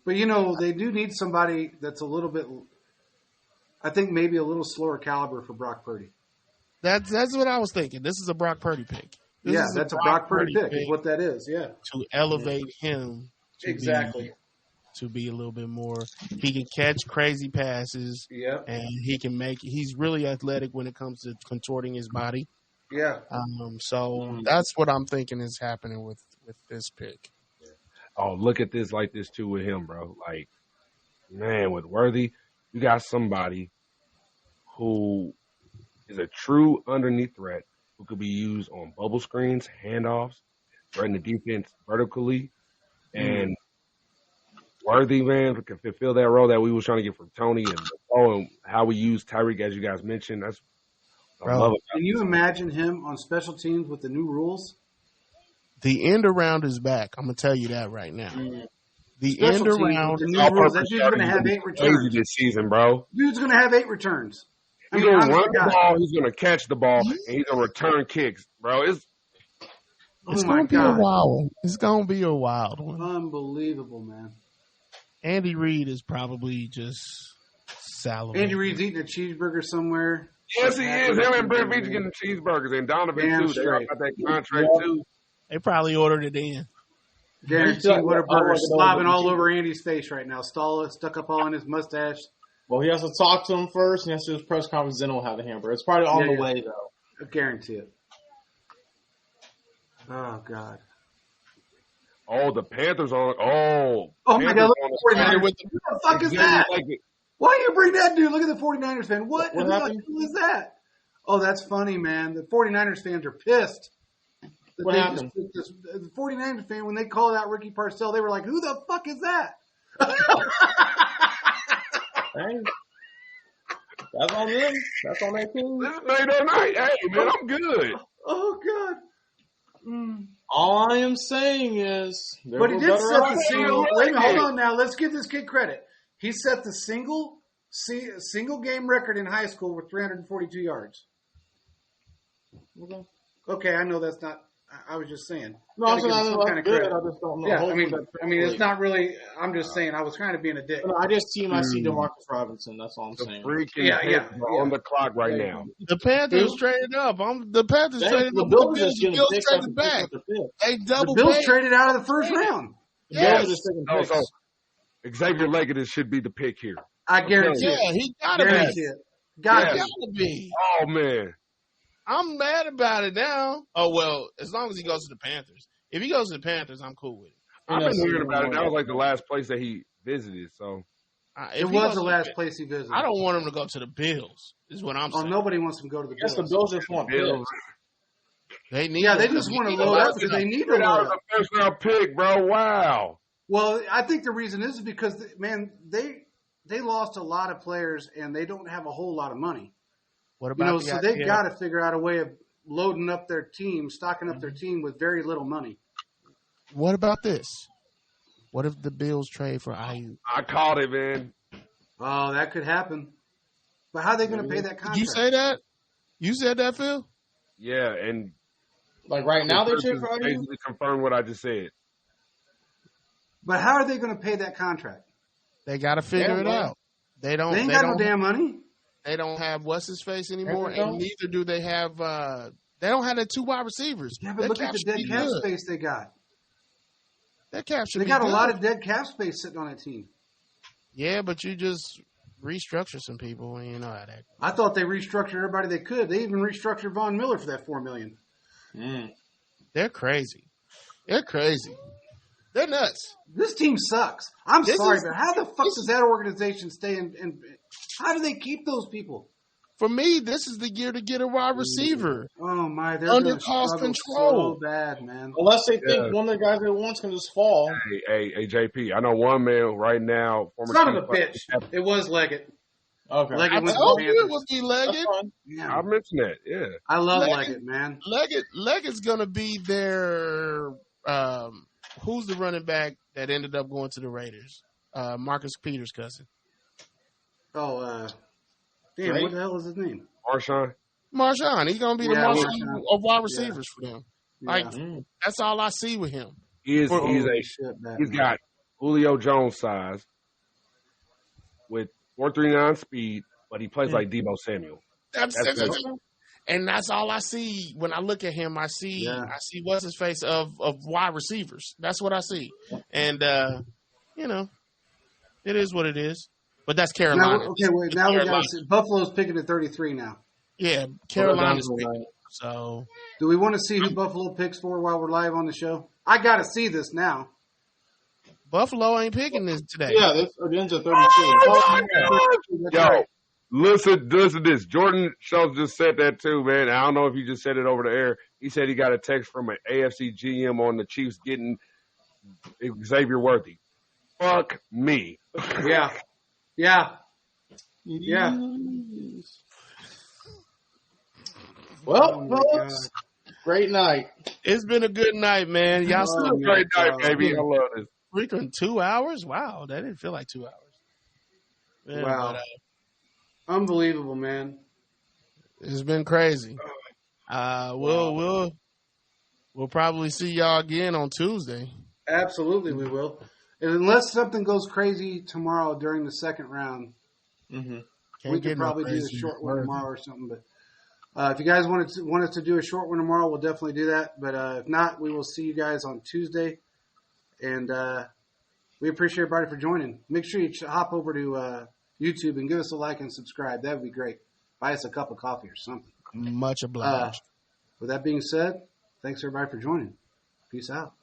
But they do need somebody that's a little bit. I think maybe a little slower caliber for Brock Purdy. That's what I was thinking. This is a Brock Purdy pick. This Yeah, is that's a Brock Purdy pick. Is what that is. Yeah, to elevate him exactly. To be a little bit more. He can catch crazy passes. Yeah, And he's really athletic when it comes to contorting his body. yeah. So that's what I'm thinking is happening with this pick. Oh, look at this like this too with him, bro. Like, man, with Worthy, you got somebody who is a true underneath threat who could be used on bubble screens, handoffs, threaten the defense vertically, and Worthy, man, can fulfill that role that we was trying to get from Tony and how we use Tyreek, as you guys mentioned. That's I love it. Can you imagine him on special teams with the new rules? The end around is back. I'm gonna tell you that right now. The Special end teams around. with the new rules. That dude's going to have 8 Crazy returns. this season, bro. Dude's going to have 8 returns. He's gonna honest run to the God. ball. He's gonna catch the ball, and he's gonna return kicks, bro. It's Oh my gonna be a God. wild one. It's gonna be a wild one. Unbelievable, man. Andy Reid is probably just salivating. Andy Reid's eating a cheeseburger somewhere. Yes, he is. Him and Brent Veach getting cheeseburgers, and Donovan Damn too. They straight. got that contract too. They probably ordered it in. Guarantee Whataburger slobbing all over Andy's face right now. Stuck up all in his mustache. Well, he has to talk to him first, and he has to do his press conference, then he'll have the hamburger. It's probably on the way, though. I guarantee it. Oh, God. Oh, the Panthers on. Oh, Oh, my God. Look Panthers at the 49ers. on What the fuck is that? Why do you bring that dude? Look at the 49ers fan. What What the happened? hell is that? Oh, that's funny, man. The 49ers fans are pissed. that What they happened? just put the 49ers fan, when they called out Ricky Parcell, they were like, who the fuck is that? Hey. That's on them. That's on their team. This is Monday night. Hey, man, I'm good. Oh, God. Mm. All I am saying is, But he did set the single. Hey, Wait a minute, hey. hold on now. Let's give this kid credit. He set the single game record in high school with 342 yards. Okay, I know that's not. I was just saying. No, I'm Gotta give him saying some that's kind of good. credit. I just don't know. Yeah, Hopefully I that mean, it's translates. not really. I'm just saying. I was kind of being a dick. No, I just I see Demarcus Robinson. That's all I'm The saying. freaking Yeah, yeah, Panthers are on the clock right Yeah. now. The Panthers Who? traded up. The Panthers traded The up. Bills The just getting Bills picks traded after back. pick after pick. They The double Bills paid. traded out of the first round. The Bills are Yes. just taking Oh, picks. so Xavier Leggett should be the pick here. I guarantee Yeah, it. he gotta Guarantee be. it. Gotta Yeah. be. Gotta be. Oh man, I'm mad about it now. Oh well, as long as he goes to the Panthers. If he goes to the Panthers, I'm cool with it. I've Yeah, been so hearing about it. you That was know. like the last place that he visited. So If It he was goes the to last place he visited. I don't want him to go to the Bills. Is what I'm Oh, saying. nobody wants him to go to the I guess Bills. the Bills just want Bills. picks. They need. Yeah, they him. just want to They need load him. up because they need to that load was up. a first round pick, bro. Wow. Well, I think the reason is because, man, they lost a lot of players and they don't have a whole lot of money. What You about know, the so idea? they've got to figure out a way of loading up their team, stocking up their team with very little money. What about this? What if the Bills trade for Ayuk? I called it, man. Oh, that could happen. But how are they going to pay that contract? Did you say that? You said that, Phil? Yeah, and Like right now, they're trading for Ayuk. basically confirmed what I just said. But how are they going to pay that contract? They got to figure it out. They don't. They ain't got no damn money. They don't have what's his face anymore, There we go. and neither do they have. They don't have the 2 wide receivers. Yeah, but Their look at cap the should dead be cap good. space they got. That cap should They be got a good. lot of dead cap space sitting on that team. Yeah, but you just restructure some people, and you know how that. I thought they restructured everybody they could. They even restructured Von Miller for that $4 million. They're crazy. They're crazy. They're nuts. This team sucks. I'm This sorry, is- but how the fuck does that organization stay in? How do they keep those people? For me, this is the year to get a wide receiver. Oh my, they're Under gonna cost struggle control. so bad, man. Unless they Yeah. think one of the guys they want's going to just fall. Hey, JP. I know one man right now. Former Son of a Chiefs bitch. It was Leggett. Okay. Leggett I went to told the you it Panthers. would be That's Leggett. fine. Yeah. I mentioned that. Yeah. I love Leggett. Leggett, man. Leggett's gonna be their. Who's the running back that ended up going to the Raiders? Marcus Peters' cousin. Oh, damn, Drake? what the hell is his name? Marshawn. Marshawn. He's gonna be the Yeah, Marshawn Marshawn. of wide receivers for them. Like Yeah. that's all I see with him. He's Holy shit, that he's man. got Julio Jones size with 4.39 speed, but he plays like Debo Samuel. That's That's and that's all I see when I look at him. I see what's his face of wide receivers. That's what I see, and it is what it is. But that's Now, Carolina. okay, wait. Now we got Carolina. to see. Buffalo's picking at 33 now. Yeah, Carolina's Well, picking. So Do we want to see who Buffalo picks for while we're live on the show? I got to see this now. Buffalo ain't picking this today. Yeah, it ends at 32. That's Yo, right. listen to this. Jordan Schultz just said that too, man. I don't know if you just said it over the air. He said he got a text from an AFC GM on the Chiefs getting Xavier Worthy. Fuck me. Yeah. Yeah. Yeah. Well, Oh, my folks, great night. It's been a good night, man. Y'all Oh, still my Great night, God. baby. I love this. freaking 2 hours? Wow, that didn't feel like 2 hours. Yeah, Wow. but, Unbelievable, man. it's been crazy. We'll probably see y'all again on Tuesday. Absolutely, we will. And unless something goes crazy tomorrow during the second round, Can't we get could no probably do a crazy short one word. tomorrow or something. But if you guys want us to do a short one tomorrow, we'll definitely do that. But if not, we will see you guys on Tuesday. And we appreciate everybody for joining. Make sure you hop over to YouTube and give us a like and subscribe. That would be great. Buy us a cup of coffee or something. Much obliged. With that being said, thanks everybody for joining. Peace out.